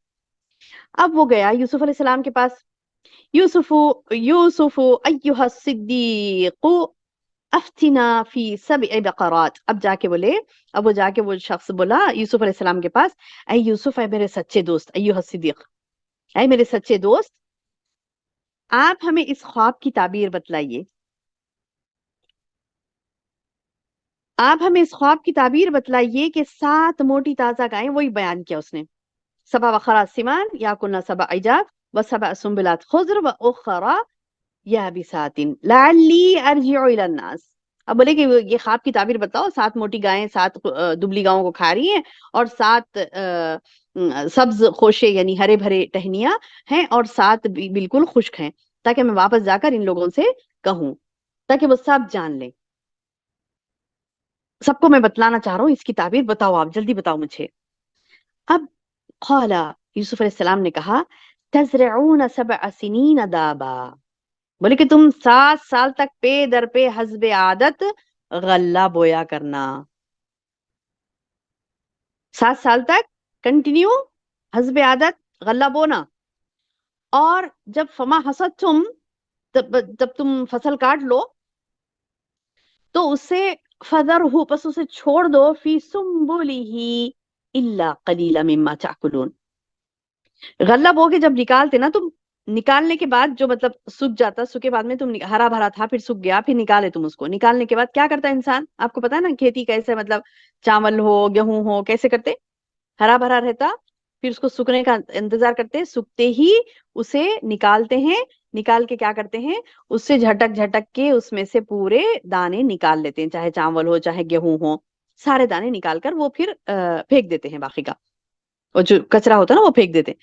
اب وہ گیا یوسف علیہ السلام کے پاس. یوسف ایھا الصدیق افتنا فی 7 بقرات. اب وہ جا کے وہ شخص بولا یوسف علیہ السلام کے پاس، اے یوسف، اے میرے سچے دوست، ایھا الصدیق، اے میرے سچے دوست، آپ ہمیں اس خواب کی تعبیر بتلائیے. آپ ہمیں اس خواب کی تعبیر بتلائیے کہ 7 موٹی تازہ گائیں، وہی بیان کیا اس نے، 7 بقرات سمان یاکلن 7 عجاف و7 سنبلات خضر و اخرى یابسات لعلی ارجع الی الناس. اب بولے کہ یہ خواب کی تعبیر بتاؤ، 7 موٹی گائیں 7 دبلی گاؤں کو کھا رہی ہیں، اور 7 سبز خوشے یعنی ہرے بھرے ٹہنیاں ہیں، اور 7 بالکل خشک ہیں، تاکہ میں واپس جا کر ان لوگوں سے کہوں، تاکہ وہ سب جان لیں. سب کو میں بتلانا چاہ رہا ہوں، اس کی تعبیر بتاؤ، آپ جلدی بتاؤ مجھے. اب قال، یوسف علیہ السلام نے کہا، تزرعون 7 سنین دابا، بولے کہ تم 7 سال تک پے در پے حسب عادت غلہ بویا کرنا. 7 سال تک کنٹینیو حسب عادت غلہ بونا. اور جب فما حصدتم، جب تم فصل کاٹ لو، تو اسے فذرہ، پس اسے چھوڑ دو، فی سنبلہ الا قلیلا مما تاکلون. غلہ بو کے جب نکالتے نا تم، نکالنے کے بعد جو مطلب سوکھ جاتا، سوکھے بعد میں تم ہرا بھرا تھا، پھر سوکھ گیا، پھر نکالے تم اس کو. نکالنے کے بعد کیا کرتا ہے انسان؟ آپ کو پتا ہے نا کھیتی کیسے، مطلب چاول ہو گیہوں ہو کیسے کرتے، ہرا بھرا رہتا، پھر اس کو سوکھنے کا انتظار کرتے، سوکھتے ہی اسے نکالتے ہیں. نکال کے کیا کرتے ہیں، اس سے جھٹک جھٹک کے اس میں سے پورے دانے نکال لیتے ہیں، چاہے چاول ہو چاہے گیہوں ہو، سارے دانے نکال کر وہ پھر پھینک دیتے ہیں، باقی کا وہ جو کچرا ہوتا ہے نا وہ پھینک دیتے.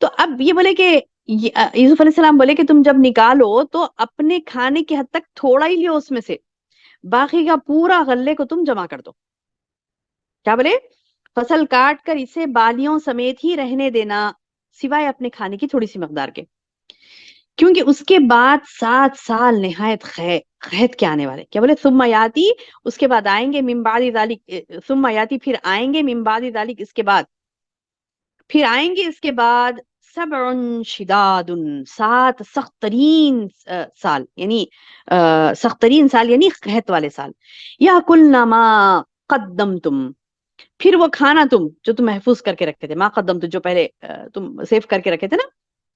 تو اب یہ بولے کہ یوسف علیہ السلام بولے کہ تم جب نکالو تو اپنے کھانے کی حد تک تھوڑا ہی لو اس میں سے، باقی کا پورا غلے کو تم جمع کر دو. کیا بولے؟ فصل کاٹ کر اسے بالیوں سمیت ہی رہنے دینا، سوائے اپنے کھانے کی تھوڑی سی مقدار کے، کیونکہ اس کے بعد 7 سال نہایت قحط کے آنے والے. کیا بولے؟ ثم یاتی، اس کے بعد آئیں گے، من بعد ذالک، ثم یاتی پھر آئیں گے، من بعد ذالک اس کے بعد، پھر آئیں گے اس کے بعد، 7 شداد، 7 سخت ترین سال، یعنی سخت ترین سال یعنی قحط والے سال. یا کلنا ما قدمتم، پھر وہ کھانا تم جو تم محفوظ کر کے رکھتے تھے، ما قدمتم جو پہلے تم سیو کر کے رکھے تھے نا،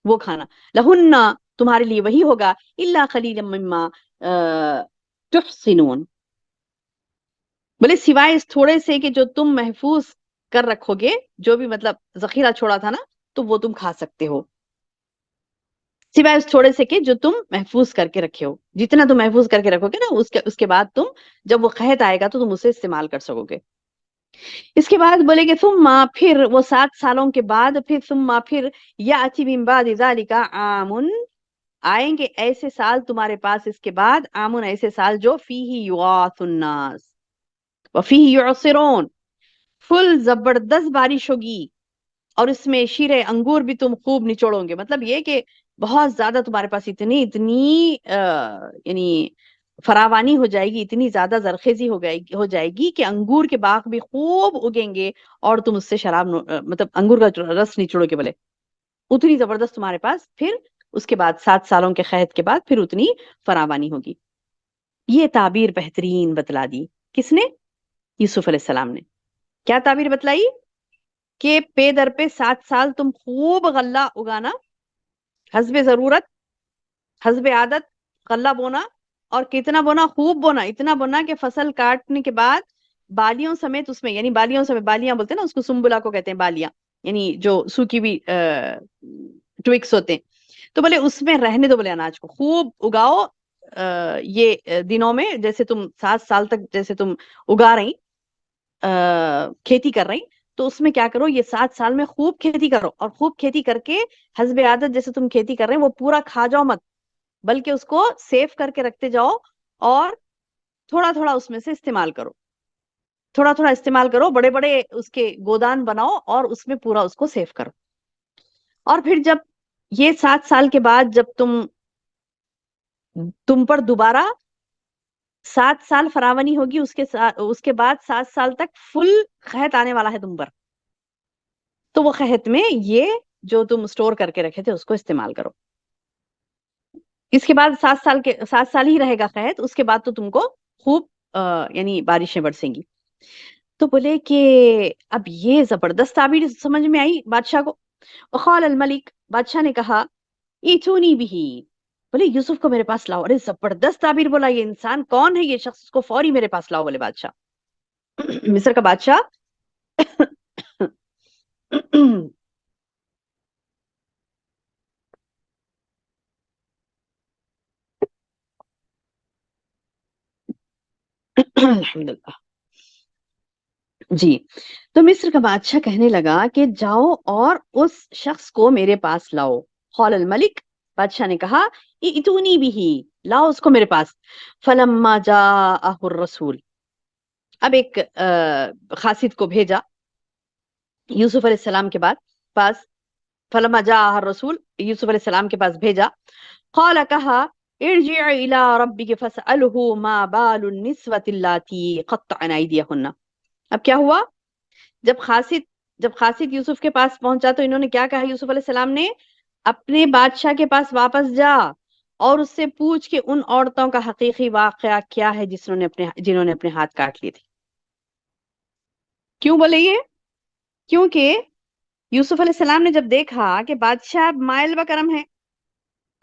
وہ کھانا، لہن تمہارے لیے وہی ہوگا، الا قلیلا مما تحصنون، بولے سوائے اس تھوڑے سے کہ جو تم محفوظ کر رکھو گے، جو بھی مطلب ذخیرہ چھوڑا تھا نا تو وہ تم کھا سکتے ہو، سوائے اس تھوڑے سے کہ جو تم محفوظ کر کے رکھے ہو. جتنا تم محفوظ کر کے رکھو گے نا، اس کے بعد تم جب وہ قحط آئے گا تو تم اسے استعمال کر سکو گے. اس کے بعد بولے کہ ثم پھر وہ 7 سالوں کے بعد، پھر ثم پھر یاتی من بعد ذالک عام، آئیں گے ایسے سال تمہارے پاس اس کے بعد، عامن ایسے سال جو فیہ یغاث الناس وفیہ یعصرون، فل زبردست بارش ہوگی اور اس میں شیرے انگور بھی تم خوب نچوڑو گے. مطلب یہ کہ بہت زیادہ تمہارے پاس اتنی یعنی فراوانی ہو جائے گی، اتنی زیادہ زرخیزی ہو جائے گی کہ انگور کے باغ بھی خوب اگیں گے اور تم اس سے شراب مطلب انگور کا رس نچوڑو کے بولے، اتنی زبردست تمہارے پاس پھر اس کے بعد 7 سالوں کے قحط کے بعد پھر اتنی فراوانی ہوگی. یہ تعبیر بہترین بتلا دی. کس نے؟ یوسف علیہ السلام نے. کیا تعبیر بتلائی؟ کہ پے در پہ 7 سال تم خوب غلہ اگانا، حسب ضرورت حسب عادت غلہ بونا، اور کتنا بونا؟ خوب بونا، اتنا بونا کہ فصل کاٹنے کے بعد بالیوں سمیت اس میں، یعنی بالیوں سمیت، بالیاں بولتے ہیں نا اس کو، سنبلا کو کہتے ہیں بالیاں، یعنی جو سوکھی بھی ٹوکس ہوتے ہیں. تو بولے اس میں رہنے دو، بولے اناج کو خوب اگاؤ یہ دنوں میں، جیسے تم 7 سال تک جیسے تم اگا رہی کھیتی کر رہی، تو اس میں کیا کرو، یہ 7 سال میں خوب کھیتی کرو، اور خوب کھیتی کر کے حسب عادت جیسے تم کھیتی کر رہے ہیں وہ پورا کھا جاؤ مت، بلکہ اس کو سیو کر کے رکھتے جاؤ، اور تھوڑا تھوڑا اس میں سے استعمال کرو، تھوڑا تھوڑا استعمال کرو، بڑے بڑے اس کے گودان بناؤ اور اس میں پورا اس کو سیو کرو. اور پھر جب یہ 7 سال کے بعد جب تم پر دوبارہ 7 سال فراوانی ہوگی، اس کے بعد 7 سال تک فل قحط آنے والا ہے تم پر، تو وہ قحط میں یہ جو تم سٹور کر کے رکھے تھے اس کو استعمال کرو. اس کے بعد 7 سال ہی رہے گا قحط، اس کے بعد تو تم کو خوب یعنی بارشیں برسیں گی. تو بولے کہ اب یہ زبردست تعبیر سمجھ میں آئی بادشاہ کو. وقال الملک، بادشاہ نے کہا، ایتونی بھی، بولے یوسف کو میرے پاس لاؤ. ارے زبردست تعبیر بولا، یہ انسان کون ہے یہ شخص، اس کو فوری میرے پاس لاؤ، بولے بادشاہ. مصر کا بادشاہ الحمدللہ. جی، تو مصر کا بادشاہ کہنے لگا کہ جاؤ اور اس شخص کو میرے پاس لاؤ. قال الملک، بادشاہ نے کہا، ائتونی بھی، لاؤ اس کو میرے پاس. فلما جاءہ الرسول، اب ایک خاصد کو بھیجا یوسف علیہ السلام کے پاس. فلما جاءہ الرسول، یوسف علیہ السلام کے پاس بھیجا. قال، کہا، ارجع الى ربک فاسألہ ما بال النسوة اللاتی قطعن ایدیہن. اب کیا ہوا؟ جب خاصد یوسف کے پاس پہنچا تو انہوں نے کیا کہا یوسف علیہ السلام نے؟ اپنے بادشاہ کے پاس واپس جا اور اس سے پوچھ کہ ان عورتوں کا حقیقی واقعہ کیا ہے جنہوں نے اپنے ہاتھ کاٹ لیے تھے. کیوں بولے یہ؟ کیونکہ یوسف علیہ السلام نے جب دیکھا کہ بادشاہ مائل و کرم ہے،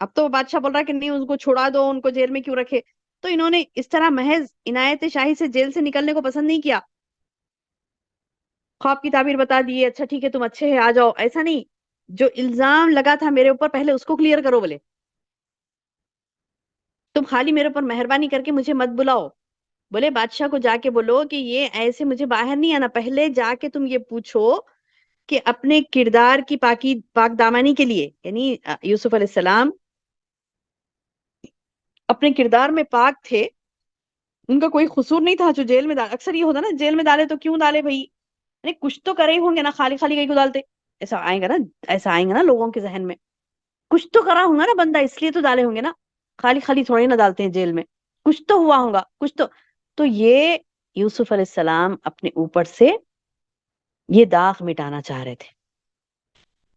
اب تو بادشاہ بول رہا ہے کہ نہیں ان کو چھڑا دو، ان کو جیل میں کیوں رکھے، تو انہوں نے اس طرح محض عنایت شاہی سے جیل سے نکلنے کو پسند نہیں کیا. خواب کی تعبیر بتا دیے، اچھا ٹھیک ہے تم اچھے ہیں آ جاؤ، ایسا نہیں. جو الزام لگا تھا میرے اوپر پہلے اس کو کلیئر کرو. بولے تم خالی میرے اوپر مہربانی کر کے مجھے مت بلاؤ. بولے بادشاہ کو جا کے بولو کہ یہ ایسے مجھے باہر نہیں آنا، پہلے جا کے تم یہ پوچھو کہ اپنے کردار کی پاک دامانی کے لیے، یعنی یوسف علیہ السلام اپنے کردار میں پاک تھے، ان کا کوئی قصور نہیں تھا جو جیل میں اکثر یہ ہوتا نا جیل میں ڈالے تو کیوں ڈالے بھائی، یعنی کچھ تو کرے ہی ہوں گے نا، خالی خالی کہیں کو ڈالتے. ایسا آئیں گا نا لوگوں کے ذہن میں، کچھ تو کرا ہوں گا نا بندہ اس لیے تو ڈالے ہوں گے نا، خالی خالی تھوڑی نہ ڈالتے ہیں جیل میں، کچھ تو ہوا ہوگا کچھ تو یہ یوسف علیہ السلام اپنے اوپر سے یہ داغ مٹانا چاہ رہے تھے.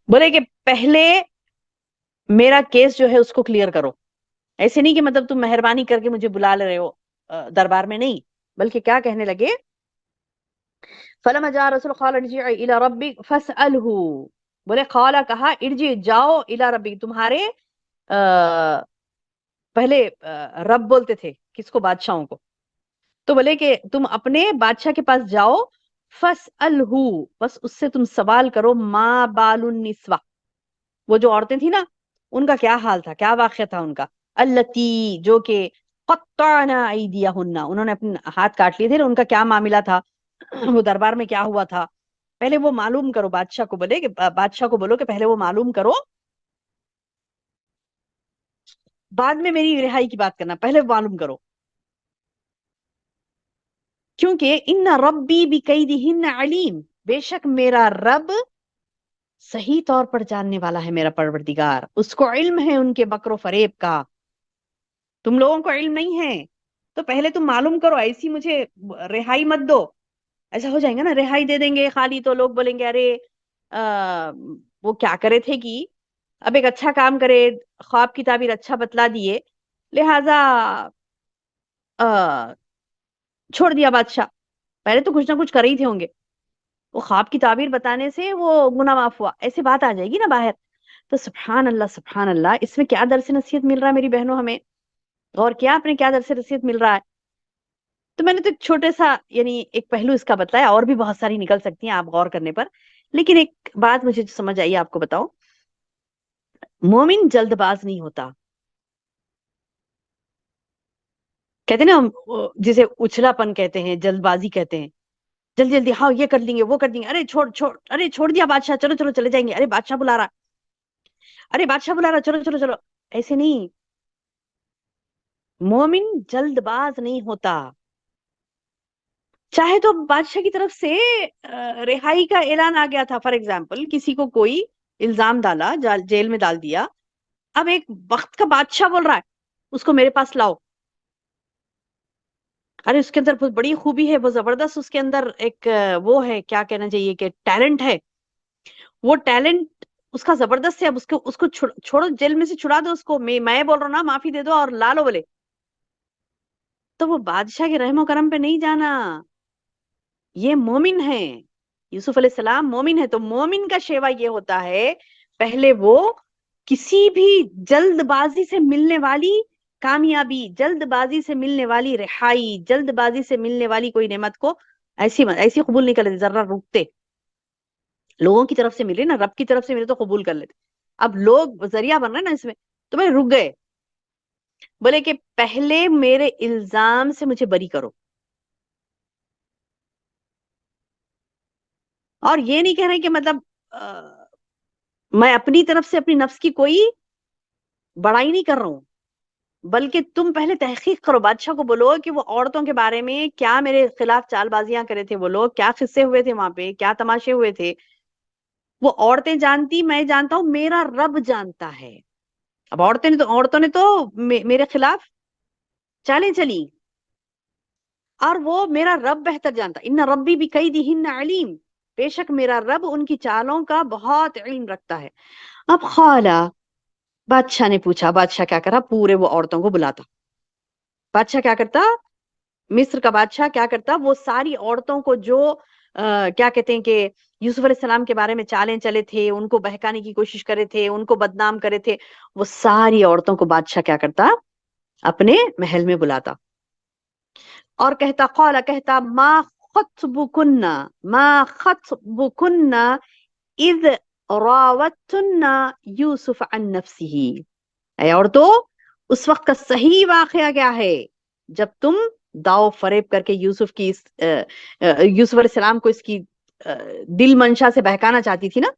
بولے کہ پہلے میرا کیس جو ہے اس کو کلیئر کرو. ایسے نہیں کہ مطلب تم مہربانی کر کے مجھے بلا لے رہے ہو دربار میں، نہیں، بلکہ کیا کہنے لگے، فلما جاء رسول قال ارجع الى ربك فاسأله. بولے قال کہا ارجع جاؤ الى ربك، تمہارے پہلے رب بولتے تھے کس کو؟ بادشاہوں کو. تو بولے کہ تم اپنے بادشاہ کے پاس جاؤ، فاسأله، بس اس سے تم سوال کرو، ما بال النسوہ، وہ جو عورتیں تھیں نا ان کا کیا حال تھا، کیا واقعہ تھا ان کا، التی جو کہ قطعنا ایدیہن، انہوں نے اپنے ہاتھ کاٹ لیے تھے، ان کا کیا معاملہ تھا، وہ دربار میں کیا ہوا تھا، پہلے وہ معلوم کرو. بادشاہ کو بولے کہ بادشاہ کو بولو کہ پہلے وہ معلوم کرو، بعد میں میری رہائی کی بات کرنا، پہلے معلوم کرو. کیونکہ ان ربی بکیدہن علیم، بے شک میرا رب صحیح طور پر جاننے والا ہے، میرا پروردگار اس کو علم ہے ان کے مکر و فریب کا، تم لوگوں کو علم نہیں ہے. تو پہلے تم معلوم کرو، ایسی مجھے رہائی مت دو. ایسا ہو جائیں گا نا رہائی دے دیں گے خالی تو لوگ بولیں گے ارے وہ کیا کرے تھے کہ اب ایک اچھا کام کرے، خواب کی تعبیر اچھا بتلا دیے، لہذا چھوڑ دیا بادشاہ، پہلے تو کچھ نہ کچھ کر ہی تھے ہوں گے، وہ خواب کی تعبیر بتانے سے وہ گناہ معاف ہوا، ایسی بات آ جائے گی نا باہر. تو سبحان اللہ سبحان اللہ، اس میں کیا درس نصیحت مل رہا ہے میری بہنوں ہمیں، اور کیا اپنے کیا درس نصیحت مل رہا ہے. تو میں نے تو ایک چھوٹے سا یعنی ایک پہلو اس کا بتلایا، اور بھی بہت ساری نکل سکتی ہیں آپ غور کرنے پر، لیکن ایک بات مجھے جو سمجھ آئی آپ کو بتاؤ. مومن جلد باز نہیں ہوتا، کہتے ہیں نا جسے اچھلا پن کہتے ہیں، جلد بازی کہتے ہیں، جلدی جلدی ہاں یہ کر لیں گے وہ کر دیں گے، ارے چھوڑ دیا بادشاہ، چلو چلو چلے جائیں گے، ارے بادشاہ بلا رہا، ارے بادشاہ بلا رہا، چلو چلو چلو. ایسے نہیں، مومن جلد باز نہیں ہوتا. چاہے تو بادشاہ کی طرف سے رہائی کا اعلان آ گیا تھا، فار ایگزامپل کسی کو کوئی الزام ڈالا، جیل میں ڈال دیا، اب ایک وقت کا بادشاہ بول رہا ہے اس کو میرے پاس لاؤ، ارے اس کے اندر بہت بڑی خوبی ہے، وہ زبردست، اس کے اندر ایک وہ ہے، کیا کہنا چاہیے کہ ٹیلنٹ ہے، وہ ٹیلنٹ اس کا زبردست ہے، اب اس کو چھوڑو، جیل میں سے چھڑا دو اس کو، میں بول رہا ہوں نا معافی دے دو اور لا لو. بولے تو وہ بادشاہ کے رحم و کرم پہ نہیں جانا، یہ مومن ہے، یوسف علیہ السلام مومن ہے. تو مومن کا شیوا یہ ہوتا ہے، پہلے وہ کسی بھی جلد بازی سے ملنے والی کامیابی، جلد بازی سے ملنے والی رہائی، جلد بازی سے ملنے والی کوئی نعمت کو ایسی قبول نہیں کر لیتے، ذرا رکتے، لوگوں کی طرف سے ملے نا، رب کی طرف سے ملے تو قبول کر لیتے. اب لوگ ذریعہ بن رہے نا اس میں، تو میں رک گئے. بولے کہ پہلے میرے الزام سے مجھے بری کرو، اور یہ نہیں کہہ رہے کہ مطلب میں اپنی طرف سے اپنی نفس کی کوئی بڑائی نہیں کر رہا ہوں، بلکہ تم پہلے تحقیق کرو، بادشاہ کو بولو کہ وہ عورتوں کے بارے میں کیا میرے خلاف چال بازیاں کرے تھے وہ لوگ، کیا قصے ہوئے تھے وہاں پہ، کیا تماشے ہوئے تھے، وہ عورتیں جانتی، میں جانتا ہوں، میرا رب جانتا ہے. اب عورتوں نے تو میرے خلاف چالیں چلی، اور وہ میرا رب بہتر جانتا، ان ربی بکیدہن علیم، بے شک میرا رب ان کی چالوں کا بہت علم رکھتا ہے. اب خالا بادشاہ نے پوچھا، بادشاہ کیا کرا، پورے وہ عورتوں کو بلاتا. بادشاہ کیا کرتا، مصر کا بادشاہ کیا کرتا، وہ ساری عورتوں کو جو کیا کہتے ہیں کہ یوسف علیہ السلام کے بارے میں چالیں چلے تھے، ان کو بہکانے کی کوشش کرے تھے، ان کو بدنام کرے تھے، وہ ساری عورتوں کو بادشاہ کیا کرتا، اپنے محل میں بلاتا اور کہتا، قال کہتا، ما خطبکن، ما خطبکن اذ راوتن یوسف عن نفسه. اے عورتوں، اس وقت کا صحیح واقعہ کیا ہے جب تم داؤ فریب کر کے یوسف کی یوسف علیہ السلام کو اس کی دل منشا سے بہکانا چاہتی تھی نا،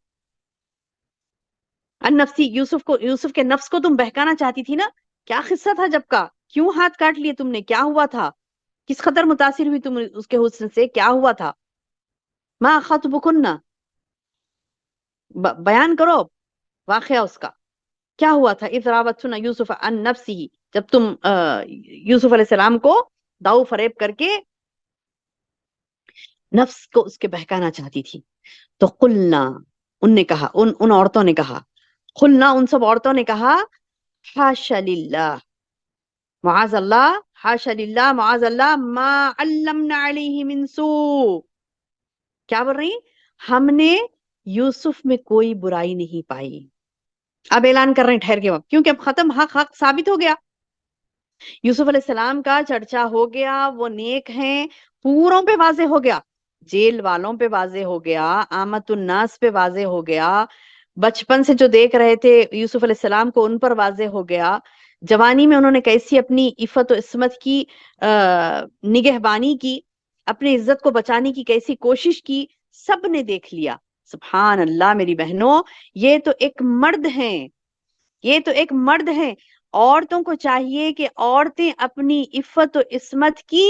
ان نفسی، یوسف کے نفس کو تم بہکانا چاہتی تھی نا. کیا قصہ تھا جب کا، کیوں ہاتھ کاٹ لیے تم نے، کیا ہوا تھا، کس قدر متاثر ہوئی تم اس کے حسن سے، کیا ہوا تھا. ما خطبکن، بیان کرو واقعہ اس کا کیا ہوا تھا. اذ راوتن یوسف عن نفسه، جب تم یوسف علیہ السلام کو داؤ فریب کر کے نفس کو اس کے بہکانا چاہتی تھی. تو قلنا، ان نے کہا، ان عورتوں نے کہا، قلنا، ان سب عورتوں نے کہا، حاشا للہ، معاذ اللہ، حاشا للہ، معاذ اللہ، ما علمنا علیہ من سوء. کیا بول رہی، ہم نے یوسف میں کوئی برائی نہیں پائی. اب اعلان کر رہے ہیں ٹھہر کے وقت، کیونکہ اب ختم، حق ثابت ہو گیا، یوسف علیہ السلام کا چرچا ہو گیا، وہ نیک ہیں، پوروں پہ واضح ہو گیا، جیل والوں پہ واضح ہو گیا، آمت الناس پہ واضح ہو گیا، بچپن سے جو دیکھ رہے تھے یوسف علیہ السلام کو ان پر واضح ہو گیا، جوانی میں انہوں نے کیسی اپنی عفت و عصمت کی نگہبانی کی، اپنی عزت کو بچانے کی کیسی کوشش کی، سب نے دیکھ لیا. سبحان اللہ میری بہنوں، یہ تو ایک مرد ہیں، یہ تو ایک مرد ہیں. عورتوں کو چاہیے کہ عورتیں اپنی عفت و عصمت کی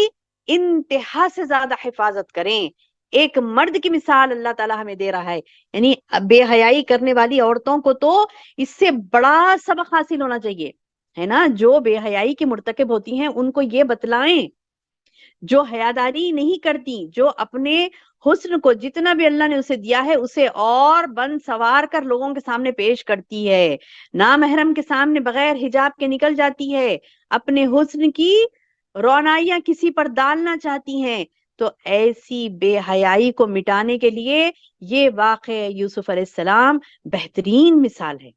انتہا سے زیادہ حفاظت کریں. ایک مرد کی مثال اللہ تعالیٰ ہمیں دے رہا ہے، یعنی بے حیائی کرنے والی عورتوں کو تو اس سے بڑا سبق حاصل ہونا چاہیے، ہے نا. جو بے حیائی کے مرتکب ہوتی ہیں ان کو یہ بتلائیں، جو حیاداری نہیں کرتی، جو اپنے حسن کو جتنا بھی اللہ نے اسے دیا ہے اسے اور بند سوار کر لوگوں کے سامنے پیش کرتی ہے، نامحرم کے سامنے بغیر حجاب کے نکل جاتی ہے، اپنے حسن کی رونائیاں کسی پر ڈالنا چاہتی ہیں، تو ایسی بے حیائی کو مٹانے کے لیے یہ واقعہ یوسف علیہ السلام بہترین مثال ہے،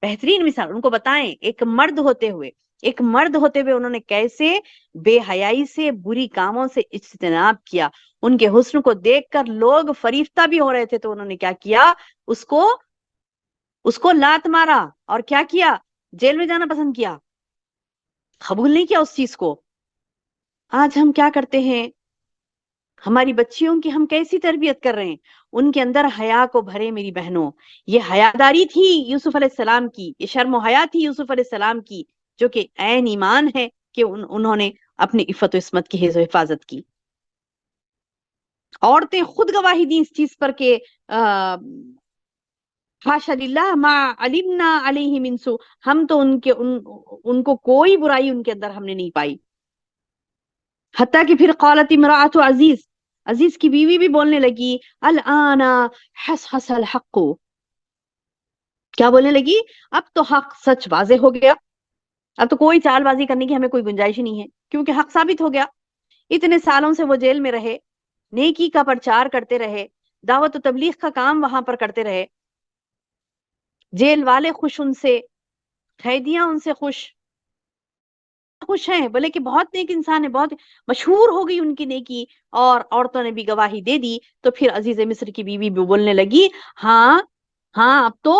بہترین مثال. ان کو بتائیں ایک مرد ہوتے ہوئے، ایک مرد ہوتے ہوئے انہوں نے کیسے بے حیائی سے، بری کاموں سے اجتناب کیا. ان کے حسن کو دیکھ کر لوگ فریفتہ بھی ہو رہے تھے تو انہوں نے کیا کیا، اس کو لات مارا اور کیا کیا، جیل میں جانا پسند کیا، قبول نہیں کیا اس چیز کو. آج ہم کیا کرتے ہیں، ہماری بچیوں کی ہم کیسی تربیت کر رہے ہیں، ان کے اندر حیا کو بھرے میری بہنوں. یہ حیاداری تھی یوسف علیہ السلام کی، یہ شرم و حیا تھی یوسف علیہ السلام کی، جو کہ عین ایمان ہے کہ انہوں نے اپنی عفت و عصمت کی حفاظت کی. عورتیں خود گواہی دی اس چیز پر کہ حاشا للہ ما علمنا علیہ من سوء، ہم تو ان کو کوئی برائی ان کے اندر ہم نے نہیں پائی. حتیٰ کہ پھر قالت امراۃ عزیز، عزیز کی بیوی بھی بولنے لگی، الآن حس الحق، کیا بولنے لگی، اب تو حق سچ واضح ہو گیا، اب تو کوئی چال بازی کرنے کی ہمیں کوئی گنجائش ہی نہیں ہے، کیونکہ حق ثابت ہو گیا. اتنے سالوں سے وہ جیل میں رہے، نیکی کا پرچار کرتے رہے، دعوت و تبلیغ کا کام وہاں پر کرتے رہے، جیل والے خوش ان سے، قیدیاں ان سے خوش ہیں، بولے کہ بہت نیک انسان ہے، بہت مشہور ہو گئی ان کی نیکی، اور عورتوں نے بھی گواہی دے دی. تو پھر عزیز مصر کی بیوی بھی بولنے لگی، ہاں ہاں، اب تو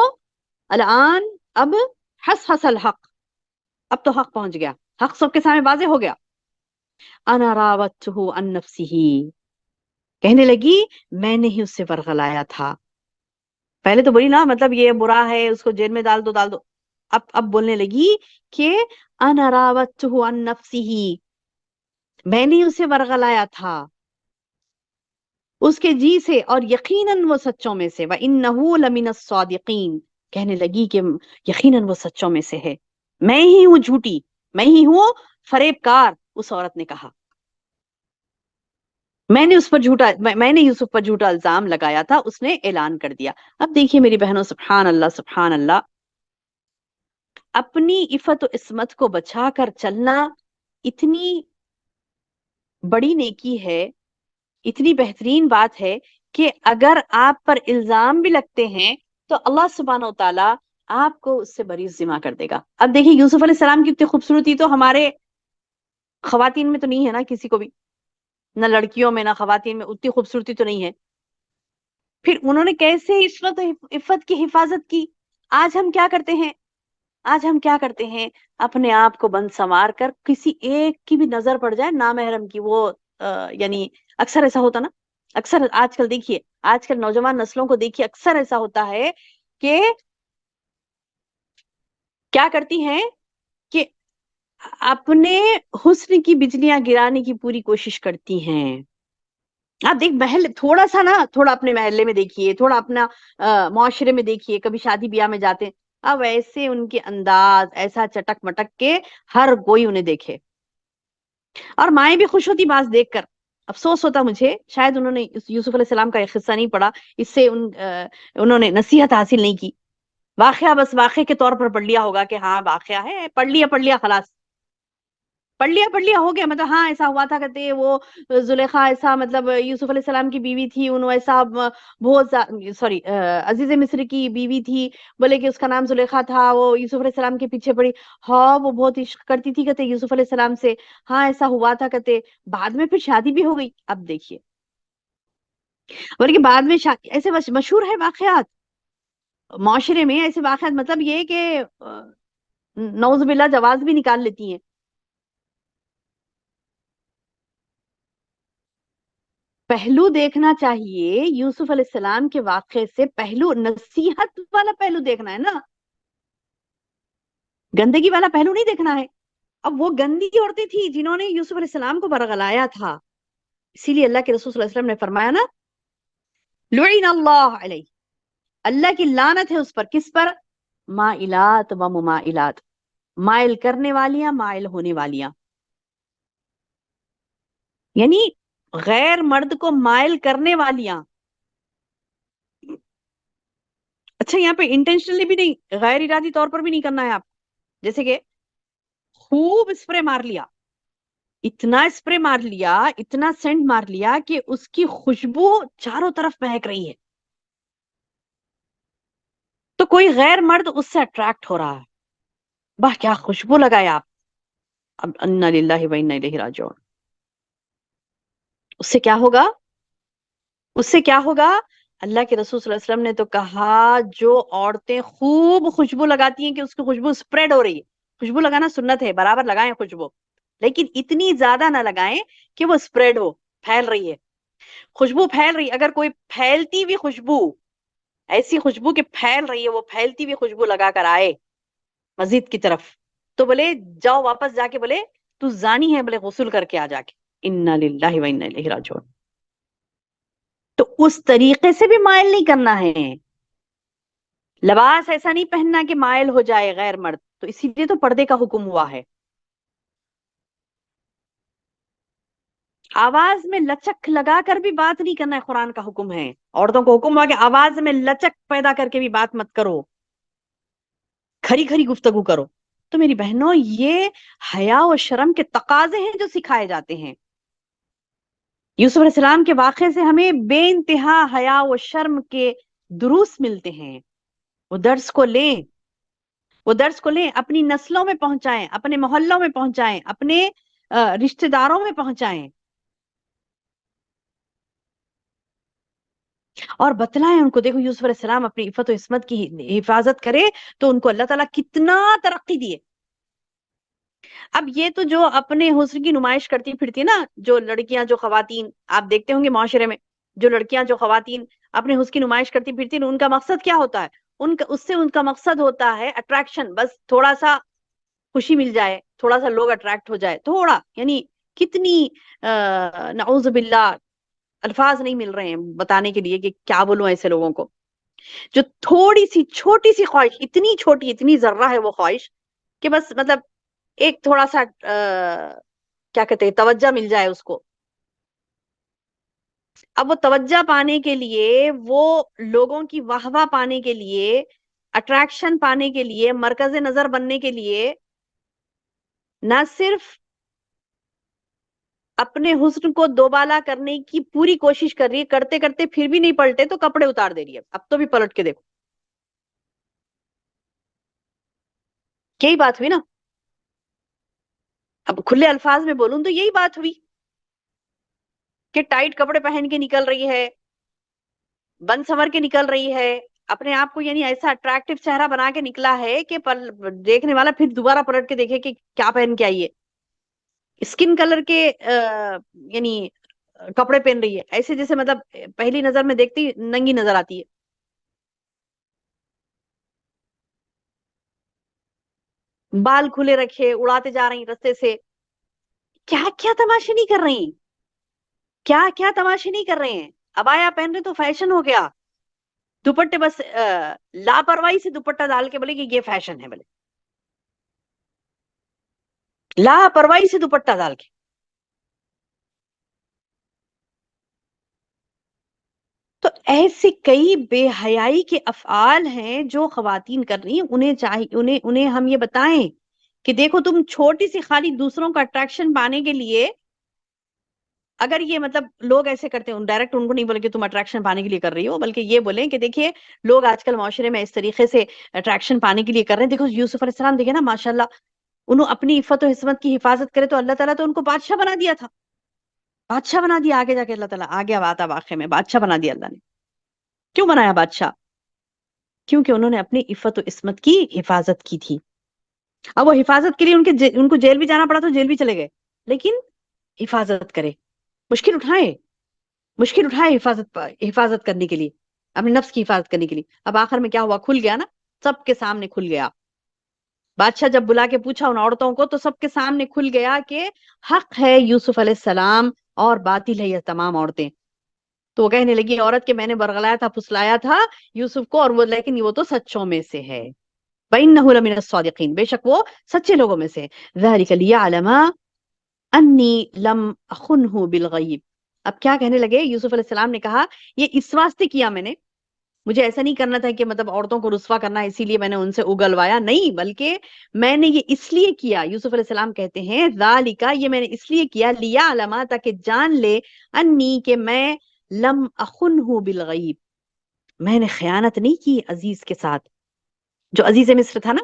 الان، اب حس الحق، اب تو حق پہنچ گیا، حق سب کے سامنے واضح ہو گیا. انا راوته عن نفسه، کہنے لگی میں نے ہی اس سے ورغلایا تھا. پہلے تو بولی نا، مطلب یہ برا ہے، اس کو جیل میں ڈال دو ڈال دو. اب بولنے لگی کہ انا راوته عن نفسه، میں نے اسے ورغلایا تھا اس کے جی سے، اور یقیناً وہ سچوں میں سے، وَإِنَّهُ لَمِنَ الصَّادِقِينَ، کہنے لگی کہ یقیناً وہ سچوں میں سے ہے، میں ہی ہوں جھوٹی، میں ہی ہوں فریب کار. اس عورت نے کہا میں نے یوسف پر جھوٹا الزام لگایا تھا. اس نے اعلان کر دیا. اب دیکھیے میری بہنوں، سبحان اللہ سبحان اللہ، اپنی عفت و عصمت کو بچا کر چلنا اتنی بڑی نیکی ہے، اتنی بہترین بات ہے کہ اگر آپ پر الزام بھی لگتے ہیں تو اللہ سبحانہ و تعالیٰ آپ کو اس سے بری ذمہ کر دے گا۔ اب دیکھیے یوسف علیہ السلام کی اتنی خوبصورتی تو ہمارے خواتین میں تو نہیں ہے نا، کسی کو بھی، نہ لڑکیوں میں نہ خواتین میں اتنی خوبصورتی تو نہیں ہے، پھر انہوں نے کیسے عصمت و عفت کی حفاظت کی۔ آج ہم کیا کرتے ہیں، آج ہم کیا کرتے ہیں، اپنے آپ کو بند سنوار کر کسی ایک کی بھی نظر پڑ جائے نامحرم کی، وہ یعنی اکثر ایسا ہوتا نا، اکثر آج کل دیکھیے، آج کل نوجوان نسلوں کو دیکھیے، اکثر ایسا ہوتا ہے کہ کیا کرتی ہیں کہ اپنے حسن کی بجلیاں گرانے کی پوری کوشش کرتی ہیں۔ آپ دیکھ محل تھوڑا سا نا، تھوڑا اپنے محلے میں دیکھیے، تھوڑا اپنا معاشرے میں دیکھیے، کبھی شادی بیاہ میں جاتے ہیں، اب ایسے ان کے انداز ایسا چٹک مٹک کے ہر کوئی انہیں دیکھے، اور مائیں بھی خوش ہوتی باز دیکھ کر۔ افسوس ہوتا مجھے، شاید انہوں نے یوسف علیہ السلام کا ایک قصہ نہیں پڑھا، اس سے انہوں نے نصیحت حاصل نہیں کی، واقعہ بس واقعے کے طور پر پڑھ لیا ہوگا کہ ہاں واقعہ ہے، پڑھ لیا خلاص، پڑھ لیا ہو گیا، مطلب ہاں ایسا ہوا تھا، کہتے وہ زلیخا ایسا، مطلب یوسف علیہ السلام کی بیوی تھی، انہوں ایسا بہت سوری عزیز مصر کی بیوی تھی، بولے کہ اس کا نام زلیخا تھا، وہ یوسف علیہ السلام کے پیچھے پڑی، ہاں وہ بہت عشق کرتی تھی کہتے یوسف علیہ السلام سے، ہاں ایسا ہوا تھا کہتے، بعد میں پھر شادی بھی ہو گئی۔ اب دیکھیے، بولے کہ بعد میں ایسے مشہور ہے واقعات معاشرے میں، ایسے واقعات مطلب یہ کہ نعوذ باللہ جواز بھی نکال لیتی ہیں۔ پہلو دیکھنا چاہیے یوسف علیہ السلام کے واقعے سے، پہلو نصیحت والا پہلو دیکھنا ہے نا، گندگی والا پہلو نہیں دیکھنا ہے۔ اب وہ گندی عورتیں تھی جنہوں نے یوسف علیہ السلام کو برگلایا تھا، اسی لیے اللہ کے رسول صلی اللہ علیہ وسلم نے فرمایا نا، لعن اللہ علیہ، اللہ کی لعنت ہے اس پر، کس پر؟ مائلات و ممائلات، مائل کرنے والیاں، مائل ہونے والیاں، یعنی غیر مرد کو مائل کرنے والیاں۔ اچھا یہاں پہ انٹینشنلی بھی نہیں، غیر ارادی طور پر بھی نہیں کرنا ہے آپ، جیسے کہ خوب اسپرے مار لیا، اتنا اسپرے مار لیا، اتنا سینٹ مار لیا کہ اس کی خوشبو چاروں طرف مہک رہی ہے، تو کوئی غیر مرد اس سے اٹریکٹ ہو رہا ہے، واہ کیا خوشبو لگائے آپ، اب انا للہ و انا الیہ راجعون، اس سے کیا ہوگا، اس سے کیا ہوگا؟ اللہ کے رسول صلی اللہ علیہ وسلم نے تو کہا جو عورتیں خوب خوشبو لگاتی ہیں کہ اس کی خوشبو اسپریڈ ہو رہی ہے، خوشبو لگانا سنت ہے، برابر لگائیں خوشبو، لیکن اتنی زیادہ نہ لگائیں کہ وہ اسپریڈ ہو، پھیل رہی ہے خوشبو، پھیل رہی، اگر کوئی پھیلتی ہوئی خوشبو، ایسی خوشبو کہ پھیل رہی ہے، وہ پھیلتی ہوئی خوشبو لگا کر آئے مسجد کی طرف، تو بولے جاؤ واپس جا کے، بولے تو زانی ہے، بولے غسل کر کے آ جا کے، انا للہ و انا الیہ راجعون۔ تو اس طریقے سے بھی مائل نہیں کرنا ہے، لباس ایسا نہیں پہننا کہ مائل ہو جائے غیر مرد، تو اسی لیے تو پردے کا حکم ہوا ہے۔ آواز میں لچک لگا کر بھی بات نہیں کرنا ہے، قرآن کا حکم ہے، عورتوں کو حکم ہوا کہ آواز میں لچک پیدا کر کے بھی بات مت کرو، کھری کھری گفتگو کرو۔ تو میری بہنوں یہ حیا و شرم کے تقاضے ہیں جو سکھائے جاتے ہیں۔ یوسف علیہ السلام کے واقعے سے ہمیں بے انتہا حیا و شرم کے دروس ملتے ہیں، وہ درس کو لیں، وہ درس کو لیں، اپنی نسلوں میں پہنچائیں، اپنے محلوں میں پہنچائیں، اپنے رشتہ داروں میں پہنچائیں، اور بتلائیں ان کو، دیکھو یوسف علیہ السلام اپنی عفت و عصمت کی حفاظت کرے تو ان کو اللہ تعالیٰ کتنا ترقی دیے۔ اب یہ تو جو اپنے حسن کی نمائش کرتی پھرتی نا، جو لڑکیاں، جو خواتین آپ دیکھتے ہوں گے معاشرے میں، جو لڑکیاں، جو خواتین اپنے حسن کی نمائش کرتی پھرتی ہیں، ان کا مقصد کیا ہوتا ہے؟ اس سے ان کا مقصد ہوتا ہے اٹریکشن، بس تھوڑا سا خوشی مل جائے، تھوڑا سا لوگ اٹریکٹ ہو جائے، تھوڑا، یعنی کتنی نعوذ باللہ الفاظ نہیں مل رہے ہیں بتانے کے لیے کہ کیا بولوں ایسے لوگوں کو، جو تھوڑی سی چھوٹی سی خواہش، اتنی چھوٹی، اتنی ذرہ ہے وہ خواہش کہ بس مطلب ایک تھوڑا سا کیا کہتے ہیں توجہ مل جائے اس کو، اب وہ توجہ پانے کے لیے، وہ لوگوں کی واہ واہ پانے کے لیے اٹریکشن پانے کے لیے، مرکز نظر بننے کے لیے نہ صرف اپنے حسن کو دوبالا کرنے کی پوری کوشش کر رہی ہے، کرتے کرتے پھر بھی نہیں پلٹے تو کپڑے اتار دے رہی ہے، اب تو بھی پلٹ کے دیکھو. یہی بات ہوئی نا. اب کھلے الفاظ میں بولوں تو یہی بات ہوئی کہ ٹائٹ کپڑے پہن کے نکل رہی ہے، بن سنور کے نکل رہی ہے، اپنے آپ کو یعنی ایسا اٹریکٹیو چہرہ بنا کے نکلا ہے کہ دیکھنے والا پھر دوبارہ پلٹ کے دیکھے کہ کیا پہن کے آئی ہے. اسکن کلر کے یعنی کپڑے پہن رہی ہے، ایسے جیسے مطلب پہلی نظر میں دیکھتی ننگی نظر آتی ہے. بال کھلے رکھے اڑاتے جا رہی رستے سے. کیا کیا تماشے نہیں کر رہی، کیا کیا تماشے نہیں کر رہے ہیں. ابایا پہن رہے تو فیشن ہو گیا، دوپٹے بس لاپرواہی سے دوپٹہ ڈال کے بولے کہ یہ فیشن ہے، بولے لاپرواہی سے دوپٹہ ڈال کے. تو ایسے کئی بے حیائی کے افعال ہیں جو خواتین کر رہی ہیں. انہیں چاہیے، انہیں ہم یہ بتائیں کہ دیکھو تم چھوٹی سی خالی دوسروں کا اٹریکشن پانے کے لیے اگر یہ مطلب لوگ ایسے کرتے ہیں، ڈائریکٹ ان کو نہیں بولے کہ تم اٹریکشن پانے کے لیے کر رہی ہو، بلکہ یہ بولیں کہ دیکھیے لوگ آج کل معاشرے میں اس طریقے سے اٹریکشن پانے کے لیے کر رہے ہیں. دیکھو یوسف علیہ السلام دیکھے نا ماشاءاللہ، انہوں اپنی عفت و عصمت کی حفاظت کرے تو اللہ تعالیٰ تو ان کو بادشاہ بنا دیا تھا، بادشاہ بنا دیا. آگے جا کے اللہ تعالیٰ آگے بات واقع میں بادشاہ بنا دیا اللہ نے. کیوں بنایا بادشاہ؟ کیونکہ انہوں نے اپنی عفت و عصمت کی حفاظت کی تھی. اب وہ حفاظت کے لیے ان کو جیل بھی جانا پڑا تو جیل بھی چلے گئے، لیکن حفاظت کرے، مشکل اٹھائے، مشکل اٹھائے حفاظت کرنے کے لیے، اپنے نفس کی حفاظت کرنے کے لیے. اب آخر میں کیا ہوا؟ کھل گیا نا، سب کے سامنے کھل گیا. بادشاہ جب بلا کے پوچھا ان عورتوں کو تو سب کے سامنے کھل گیا کہ حق ہے یوسف علیہ السلام اور باطل ہے یہ تمام عورتیں. تو وہ کہنے لگی عورت کہ میں نے برگلایا تھا، پھسلایا تھا یوسف کو، اور وہ لیکن وہ تو سچوں میں سے ہے. وَإِنَّهُ لَمِنَ الصَّادِقِينَ، بے شک وہ سچے لوگوں میں سے. ذَلِكَ لِيَعْلَمَ أَنِّي لَمْ أَخُنْهُ بِالْغَيْبِ. اب کیا کہنے لگے؟ یوسف علیہ السلام نے کہا یہ اس واسطے کیا میں نے، مجھے ایسا نہیں کرنا تھا کہ مطلب عورتوں کو رسوا کرنا اسی لیے میں نے ان سے اگلوایا، نہیں، بلکہ میں نے یہ اس لیے کیا. یوسف علیہ السلام کہتے ہیں ذالک، یہ میں نے اس لیے کیا، لیا علما، تاکہ جان لے، انی، کہ میں لم اخنہ بالغیب، میں نے خیانت نہیں کی عزیز کے ساتھ. جو عزیز مصر تھا نا،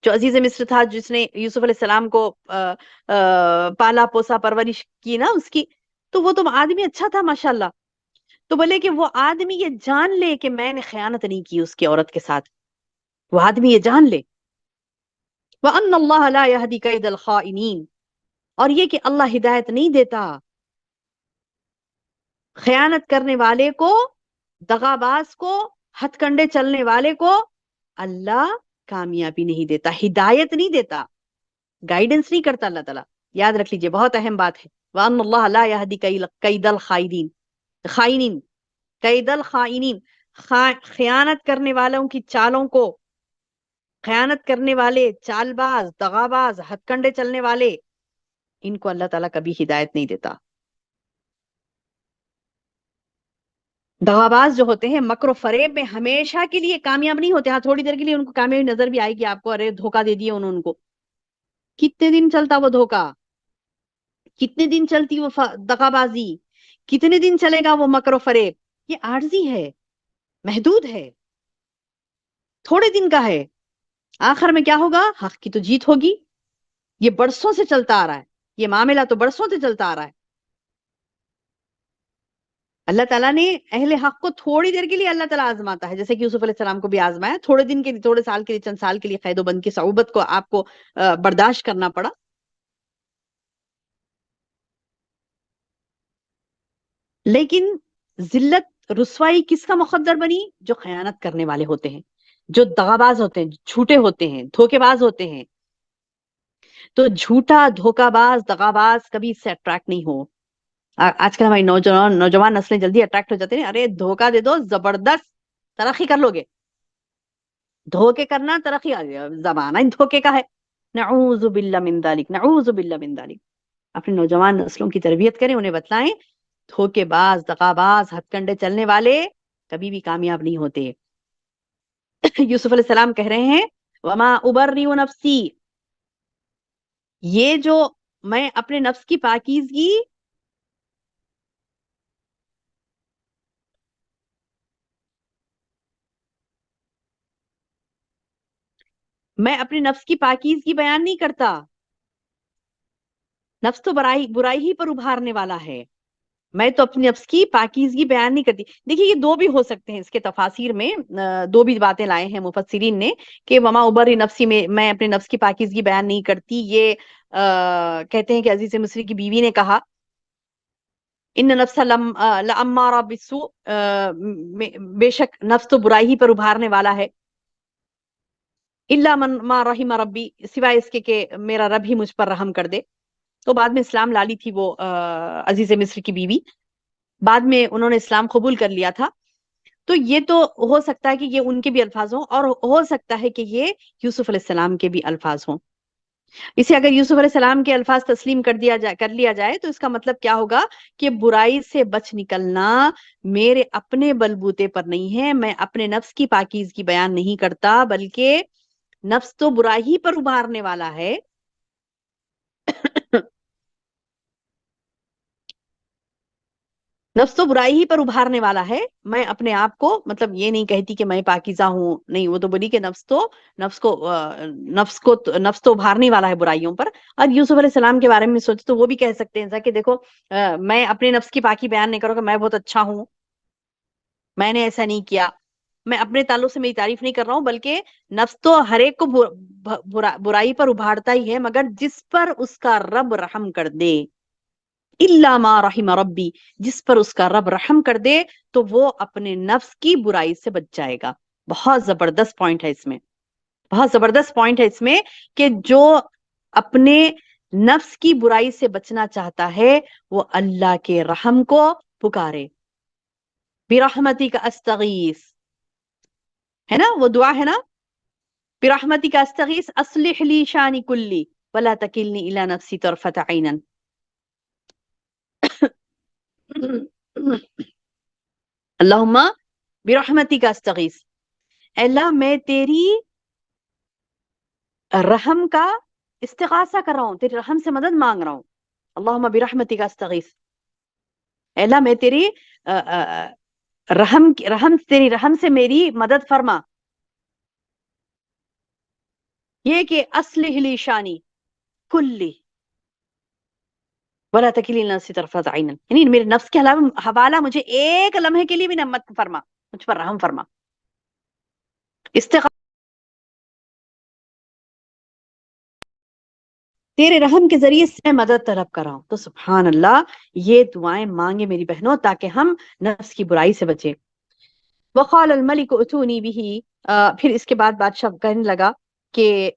جو عزیز مصر تھا جس نے یوسف علیہ السلام کو پالا پوسا پرورش کی نا اس کی، تو وہ تو آدمی اچھا تھا ماشاءاللہ. تو بولے کہ وہ آدمی یہ جان لے کہ میں نے خیانت نہیں کی اس کی عورت کے ساتھ، وہ آدمی یہ جان لے. وَأَنَّ اللَّهَ لَا يَهْدِي كَيْدَ الْخَائِنِينَ، اور یہ کہ اللہ ہدایت نہیں دیتا خیانت کرنے والے کو، دغاباز کو، ہتھ کنڈے چلنے والے کو. اللہ کامیابی نہیں دیتا، ہدایت نہیں دیتا، گائیڈنس نہیں کرتا اللہ تعالیٰ. یاد رکھ لیجئے، بہت اہم بات ہے. وَأَنَّ اللَّهَ لَا يَهْدِي كَيْدَ الْخَائِنِينَ، قید الخائنین، خیانت کرنے والوں کی چالوں کو، خیانت کرنے والے، چال باز، دغا باز، ہتھ کنڈے چلنے والے، ان کو اللہ تعالیٰ کبھی ہدایت نہیں دیتا. دغا باز جو ہوتے ہیں مکر و فریب میں ہمیشہ کے لیے کامیاب نہیں ہوتے. ہاں تھوڑی دیر کے لیے ان کو کامیابی نظر بھی آئے گی آپ کو، ارے دھوکہ دے دیا انہوں ان کو. کتنے دن چلتا وہ دھوکہ؟ کتنے دن چلتی وہ دغا بازی؟ کتنے دن چلے گا وہ مکر و فریب؟ یہ عارضی ہے، محدود ہے، تھوڑے دن کا ہے. آخر میں کیا ہوگا؟ حق کی تو جیت ہوگی. یہ برسوں سے چلتا آ رہا ہے، یہ معاملہ تو برسوں سے چلتا آ رہا ہے. اللہ تعالیٰ نے اہل حق کو تھوڑی دیر کے لیے اللہ تعالیٰ آزماتا ہے، جیسے کہ یوسف علیہ السلام کو بھی آزمایا، تھوڑے دن کے لیے، تھوڑے سال کے لیے، چند سال کے لیے قید و بند کی صعوبت کو آپ کو برداشت کرنا پڑا. لیکن ذلت رسوائی کس کا مقدر بنی؟ جو خیانت کرنے والے ہوتے ہیں، جو دغاباز ہوتے ہیں، جھوٹے ہوتے ہیں، دھوکے باز ہوتے ہیں. تو جھوٹا، دھوکا باز، دغاباز کبھی اس سے اٹریکٹ نہیں ہو. آج کل ہماری نوجوان نسلیں جلدی اٹریکٹ ہو جاتے ہیں، ارے دھوکا دے دو زبردست ترقی کر لو گے. دھوکے کرنا ترقی، زمانہ ہی دھوکے کا ہے. نعوذ باللہ من ذالک، نعوذ باللہ من ذالک. اپنے نوجوان نسلوں کی تربیت کریں، انہیں بتلائیں دھوکے باز، دغاباز، ہتھ کنڈے چلنے والے کبھی بھی کامیاب نہیں ہوتے. یوسف علیہ السلام کہہ رہے ہیں وما ابرئ نفسی، یہ جو میں اپنے نفس کی پاکیزگی میں اپنے نفس کی پاکیزگی بیان نہیں کرتا، نفس تو برائی ہی پر ابھارنے والا ہے، میں تو اپنی نفس کی پاکیزگی بیان نہیں کرتی۔ دیکھیے یہ دو بھی ہو سکتے ہیں، اس کے تفاسیر میں دو بھی باتیں لائے ہیں مفسرین نے کہ وما ابرئ نفسی میں اپنے نفس کی پاکیزگی بیان نہیں کرتی، یہ کہتے ہیں کہ عزیز مصری کی بیوی نے کہا ان نفس لامارہ بالسوء، بے شک نفس تو برائی ہی پر ابھارنے والا ہے، الا من ما رحم ربی، سوائے اس کے کہ میرا رب ہی مجھ پر رحم کر دے۔ تو بعد میں اسلام لالی تھی وہ عزیز مصر کی بیوی، بعد میں انہوں نے اسلام قبول کر لیا تھا۔ تو یہ تو ہو سکتا ہے کہ یہ ان کے بھی الفاظ ہوں، اور ہو سکتا ہے کہ یہ یوسف علیہ السلام کے بھی الفاظ ہوں۔ اسے اگر یوسف علیہ السلام کے الفاظ تسلیم کر لیا جائے تو اس کا مطلب کیا ہوگا کہ برائی سے بچ نکلنا میرے اپنے بلبوتے پر نہیں ہے، میں اپنے نفس کی پاکیزگی بیان نہیں کرتا، بلکہ نفس تو برائی ہی پر ابھارنے والا ہے۔ نفس تو برائی ہی پر ابھارنے والا ہے، میں اپنے آپ کو مطلب یہ نہیں کہتی کہ میں پاکیزہ ہوں، نہیں، وہ تو بولی کہ نفس تو ابھارنے والا ہے برائیوں پر۔ اور یوسف علیہ السلام کے بارے میں سوچے تو وہ بھی کہہ سکتے ہیں کہ دیکھو میں اپنے نفس کی پاکی بیان نہیں کروں کہ میں بہت اچھا ہوں، میں نے ایسا نہیں کیا، میں اپنے تعلق سے میری تعریف نہیں کر رہا ہوں، بلکہ نفس تو ہر ایک کو برائی پر ابھارتا ہی ہے، مگر جس پر اس کا رب رحم کر دے، الا ما رحم ربی، جس پر اس کا رب رحم کر دے تو وہ اپنے نفس کی برائی سے بچ جائے گا۔ بہت زبردست پوائنٹ ہے اس میں، بہت زبردست پوائنٹ ہے اس میں کہ جو اپنے نفس کی برائی سے بچنا چاہتا ہے وہ اللہ کے رحم کو پکارے، برحمتک استغیث، ہے نا وہ دعا ہے نا، برحمتک استغیث اصلح لی شانی کلی ولا تکلنی الی نفسی طرفت عینا۔ اللہم برحمتک استغیث، اے اللہ میں تیری رحم کا استغاثہ کر رہا ہوں، تیری رحم سے مدد مانگ رہا ہوں۔ اللہم برحمتک استغیث، اے اللہ میں تیری تیری رحم سے میری مدد فرما، یہ کہ اصلح لی شانی کلی ولا تکلنی الی نفسی طرفت عینا، یعنی میرے نفس کے حوالہ مجھے ایک لمحے کے لیے بھی نہ مت فرما، مجھ پر رحم فرما۔ تیرے رحم کے ذریعے سے میں مدد طلب کر رہا ہوں۔ تو سبحان اللہ، یہ دعائیں مانگے میری بہنوں تاکہ ہم نفس کی برائی سے بچیں۔ وقال الملک اتونی به، پھر اس کے بعد بادشاہ کہنے لگا کہ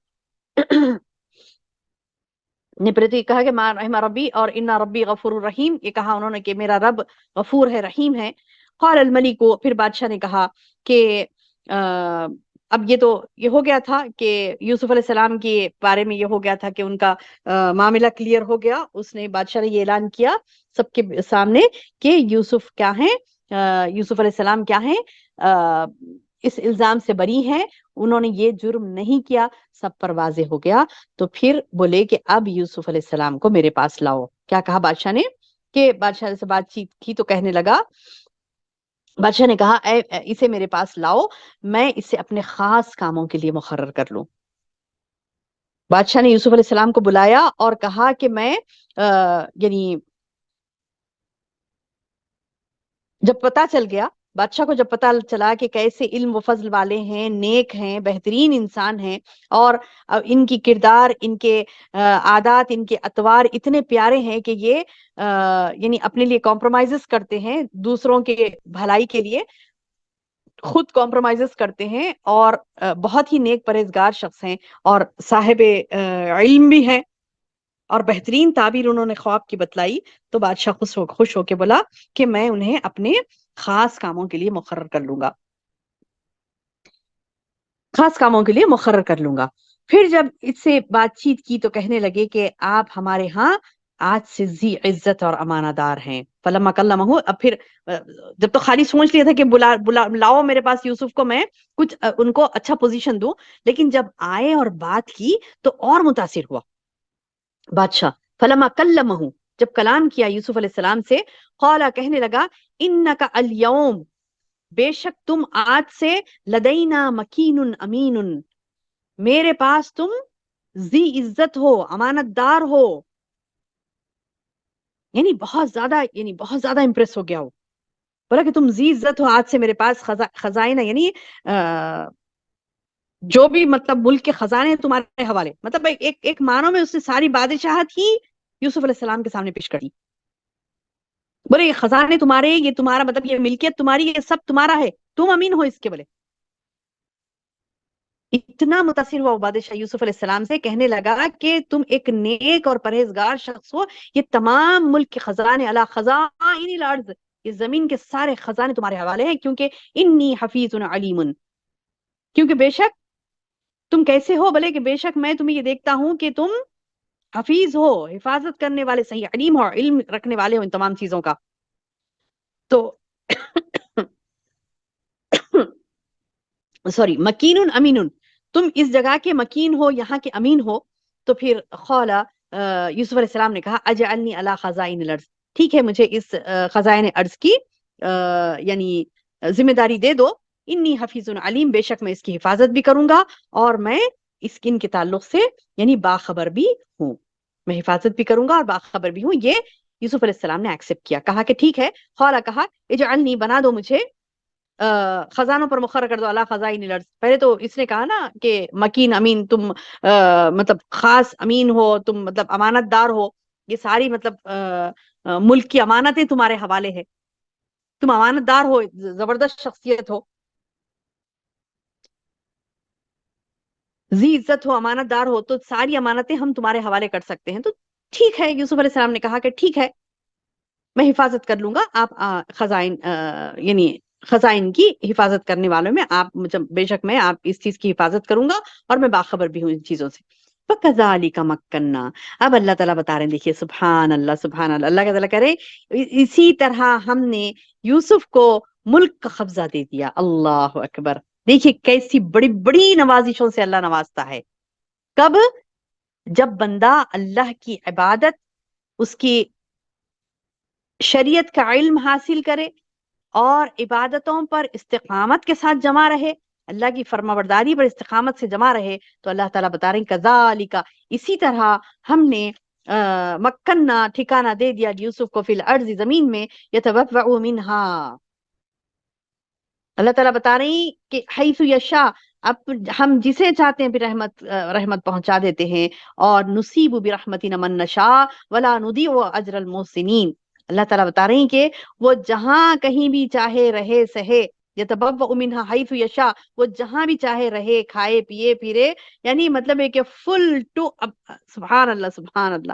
نے پرتی کہا کہ ما رحم ربی اور انا ربی غفور الرحیم، یہ کہا انہوں نے کہ میرا رب غفور ہے، رحیم ہے۔ قال الملک، پھر بادشاہ نے کہا کہ اب یہ ہو گیا تھا کہ یوسف علیہ السلام کے بارے میں یہ ہو گیا تھا کہ ان کا معاملہ کلیئر ہو گیا، بادشاہ نے یہ اعلان کیا سب کے سامنے کہ یوسف کیا ہیں، یوسف علیہ السلام کیا ہیں، اس الزام سے بری ہیں، انہوں نے یہ جرم نہیں کیا، سب پر واضح ہو گیا۔ تو پھر بولے کہ اب یوسف علیہ السلام کو میرے پاس لاؤ۔ کیا کہا بادشاہ نے کہ بادشاہ سے بات چیت کی تو کہنے لگا، بادشاہ نے کہا اسے میرے پاس لاؤ، میں اسے اپنے خاص کاموں کے لیے مقرر کر لوں۔ بادشاہ نے یوسف علیہ السلام کو بلایا اور کہا کہ میں یعنی جب پتا چل گیا، بادشاہ کو جب پتا چلا کہ کیسے علم و فضل والے ہیں، نیک ہیں، بہترین انسان ہیں، اور ان کی کردار، ان کے عادات، ان کے اطوار اتنے پیارے ہیں کہ یہ یعنی اپنے لیے کمپرومائزز کرتے ہیں، دوسروں کے بھلائی کے لیے خود کمپرومائزز کرتے ہیں، اور بہت ہی نیک پرہیزگار شخص ہیں، اور صاحب علم بھی ہیں، اور بہترین تعبیر انہوں نے خواب کی بتلائی۔ تو بادشاہ خوش ہو کے بولا کہ میں انہیں اپنے خاص کاموں کے لیے مقرر کر لوں گا، خاص کاموں کے لیے مقرر کر لوں گا۔ پھر جب اس سے بات چیت کی تو کہنے لگے کہ آپ ہمارے ہاں آج سے ذی عزت اور امانہ دار ہیں. فلما کلمہ، اب پھر جب تو خالی سوچ لیا تھا کہ لاؤ میرے پاس یوسف کو، میں کچھ ان کو اچھا پوزیشن دوں، لیکن جب آئے اور بات کی تو اور متاثر ہوا بادشاہ. فلما کلمہ، جب کلام کیا یوسف علیہ السلام سے، قال، کہنے لگا، انک الیوم، بے شک تم آج سے، لدینا مکین امین، میرے پاس تم ذی عزت ہو، امانت دار ہو. یعنی بہت زیادہ امپریس ہو گیا ہو. بولا کہ تم ذی عزت ہو، آج سے میرے پاس خزائن ہے، یعنی جو بھی مطلب ملک کے خزانے ہیں تمہارے حوالے. مطلب ایک معنوں میں اس نے ساری بادشاہت ہی یوسف علیہ السلام کے سامنے پیش کری. بولے یہ خزانے تمہارے، یہ تمہارا مطلب یہ ملکیت تمہاری، یہ سب تمہارا ہے، تم امین ہو اس کے. بولے اتنا متاثر ہوا وہ بادشاہ یوسف علیہ السلام سے، کہنے لگا کہ تم ایک نیک اور پرہیزگار شخص ہو، یہ تمام ملک کے خزانے، علی خزائن الارض، یہ زمین کے سارے خزانے تمہارے حوالے ہیں، کیونکہ انی حفیظ علیم، کیونکہ بے شک تم کیسے ہو. بلے کہ بے شک میں تمہیں یہ دیکھتا ہوں کہ تم حفیظ ہو، حفاظت کرنے والے، صحیح علیم ہو، علم رکھنے والے ہو ان تمام چیزوں کا. تو سوری، مکین امین، تم اس جگہ کے مکین ہو، یہاں کے امین ہو. تو پھر خولا یوسف علیہ السلام نے کہا، اجعلنی علی خزائن الارض، ٹھیک ہے مجھے اس خزائن ارض کی یعنی ذمہ داری دے دو. انی حفیظ علیم، بے شک میں اس کی حفاظت بھی کروں گا، اور میں اس ان کے تعلق سے یعنی باخبر بھی ہوں، میں حفاظت بھی کروں گا اور باخبر بھی ہوں. یہ یوسف علیہ السلام نے ایکسپٹ کیا، کہا کہ ٹھیک ہے. خولا کہا، اجعلنی، بنا دو مجھے، خزانوں پر مقرر کر دو، اللہ خزائن الارض. پہلے تو اس نے کہا نا کہ مکین امین، تم مطلب خاص امین ہو، تم مطلب امانت دار ہو، یہ ساری مطلب ملک کی امانتیں تمہارے حوالے ہے، تم امانت دار ہو، زبردست شخصیت ہو، ذی عزت ہو، امانت دار ہو، تو ساری امانتیں ہم تمہارے حوالے کر سکتے ہیں. تو ٹھیک ہے، یوسف علیہ السلام نے کہا کہ ٹھیک ہے، میں حفاظت کر لوں گا. آپ خزائن یعنی خزائن کی حفاظت کرنے والوں میں آپ، بے شک میں آپ اس چیز کی حفاظت کروں گا، اور میں باخبر بھی ہوں ان چیزوں سے. فَكَذَلِكَ مَكَّنَّا، اب اللہ تعالیٰ بتا رہے ہیں، دیکھیے سبحان اللہ سبحان اللہ، اللہ کا تعالیٰ کرے اسی طرح ہم نے یوسف کو ملک کا قبضہ دے دیا. اللہ اکبر. دیکھیے کیسی بڑی بڑی نوازشوں سے اللہ نوازتا ہے. کب؟ جب بندہ اللہ کی عبادت، اس کی شریعت کا علم حاصل کرے، اور عبادتوں پر استقامت کے ساتھ جمع رہے، اللہ کی فرمانبرداری پر استقامت سے جمع رہے، تو اللہ تعالیٰ بتا رہے ہیں کذالک، اسی طرح ہم نے مکنہ، ٹھکانہ دے دیا یوسف کو، فی الارض، زمین میں، یتبوأ منہا. اللہ تعالیٰ بتا رہی کہ حیث یشاء، اب ہم جسے چاہتے ہیں پھر رحمت پہنچا دیتے ہیں. اور نصیب برحمتنا من نشاء ولا نضیع اجر المحسنین. اللہ تعالیٰ بتا رہی ہیں کہ وہ جہاں کہیں بھی چاہے رہے سہے، یتبوأ منہا حیث یشاء، وہ جہاں بھی چاہے رہے، کھائے پیے پھرے، یعنی مطلب ہے کہ فل ٹو، سبحان اللہ سبحان اللہ،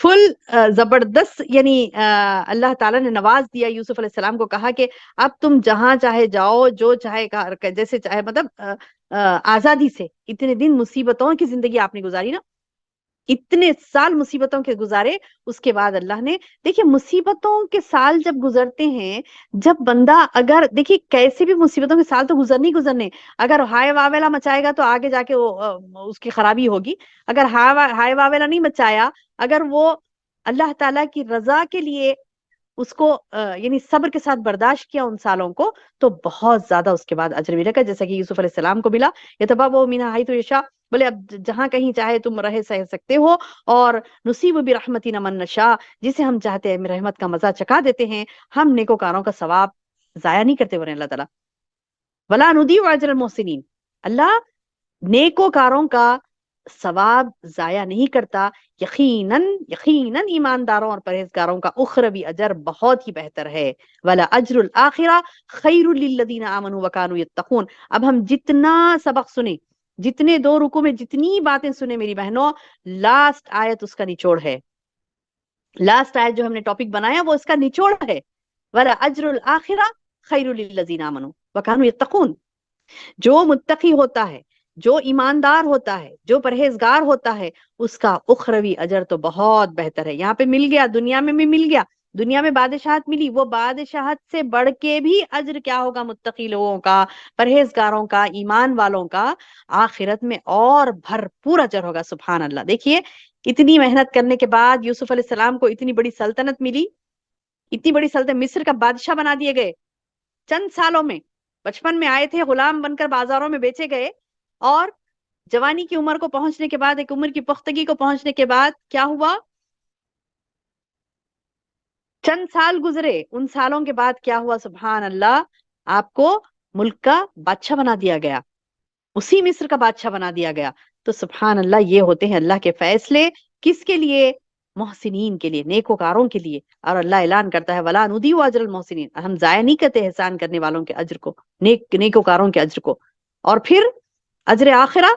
فل زبردست. یعنی اللہ تعالیٰ نے نواز دیا یوسف علیہ السلام کو، کہا کہ اب تم جہاں چاہے جاؤ، جو چاہے جیسے چاہے، مطلب آزادی سے. اتنے دن مصیبتوں کی زندگی آپ نے گزاری نا، اتنے سال مصیبتوں کے گزارے، اس کے بعد اللہ نے، دیکھیے مصیبتوں کے سال جب گزرتے ہیں، جب بندہ، اگر دیکھیے کیسے بھی مصیبتوں کے سال تو گزرنے، اگر ہائے واویلا مچائے گا تو آگے جا کے اس کی خرابی ہوگی. اگر ہائے واویلا نہیں مچایا، اگر وہ اللہ تعالیٰ کی رضا کے لیے اس کو یعنی صبر کے ساتھ برداشت کیا ان سالوں کو، تو بہت زیادہ اس کے بعد اجر ملے گا، جیسا کہ یوسف علیہ السلام کو ملا. یتبوأ منہا حیث یشاء، بولے اب جہاں کہیں چاہے تم رہ سہ سکتے ہو. اور نصیب برحمتنا من نشاء، جسے ہم چاہتے ہیں رحمت کا مزہ چکھا دیتے ہیں، ہم نیکوکاروں کا ثواب ضائع نہیں کرتے ہوئے اللہ تعالیٰ. ولا نضیع اجر المحسنین، اللہ نیکوکاروں کا ثواب ضائع نہیں کرتا. یقیناً ایمانداروں اور پرہیزگاروں کا اخروی اجر بہت ہی بہتر ہے. ولا اجر الاخرہ خیر للذین آمنوا وکانوا یتقون. اب ہم جتنا سبق سنے، جتنے 2 رکوع میں جتنی باتیں سنے میری بہنوں، لاسٹ آیت اس کا نچوڑ ہے. لاسٹ آیت جو ہم نے ٹاپک بنایا وہ اس کا نچوڑ ہے. ولا اجر الاخرہ خیر للذین آمنوا وکانوا یتقون. جو متقی ہوتا ہے، جو ایماندار ہوتا ہے، جو پرہیزگار ہوتا ہے، اس کا اخروی اجر تو بہت بہتر ہے. یہاں پہ مل گیا، دنیا میں بھی مل گیا، دنیا میں بادشاہت ملی، وہ بادشاہت سے بڑھ کے بھی اجر کیا ہوگا متقی لوگوں کا، پرہیزگاروں کا، ایمان والوں کا، آخرت میں اور بھرپور اجر ہوگا. سبحان اللہ. دیکھیے اتنی محنت کرنے کے بعد یوسف علیہ السلام کو اتنی بڑی سلطنت ملی، اتنی بڑی سلطنت، مصر کا بادشاہ بنا دیے گئے چند سالوں میں. بچپن میں آئے تھے، غلام بن کر بازاروں میں بیچے گئے، اور جوانی کی عمر کو پہنچنے کے بعد، ایک عمر کی پختگی کو پہنچنے کے بعد کیا ہوا؟ چند سال گزرے، ان سالوں کے بعد کیا ہوا؟ سبحان اللہ، آپ کو ملک کا بادشاہ بنا دیا گیا، اسی مصر کا بادشاہ بنا دیا گیا. تو سبحان اللہ، یہ ہوتے ہیں اللہ کے فیصلے. کس کے لیے؟ محسنین کے لیے، نیکوکاروں کے لیے. اور اللہ اعلان کرتا ہے وَلَا نُضِيعُ أَجْرَ الْمُحْسِنِينَ، ہم ضائع نہیں کرتے احسان کرنے والوں کے اجر کو، نیکوکاروں کے اجر کو. اور پھر اجر آخرہ،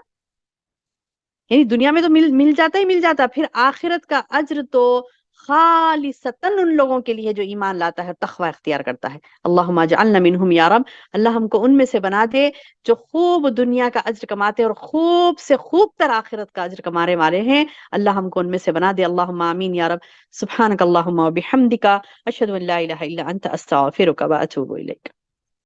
یعنی دنیا میں تو مل جاتا ہی مل جاتا، پھر آخرت کا اجر تو خالصتاً ان لوگوں کے لیے جو ایمان لاتا ہے، تقوی اختیار کرتا ہے. اللہم اجعلنا منہم یا رب، اللہ ہم کو ان میں سے بنا دے جو خوب دنیا کا اجر کماتے اور خوب سے خوب تر آخرت کا اجر کمانے والے ہیں. اللہ ہم کو ان میں سے بنا دے. اللہم آمین یا رب. سبحانک اللہم و بحمدک، اشہد ان لا الہ الا انت، استغفرک و اتوب الیک.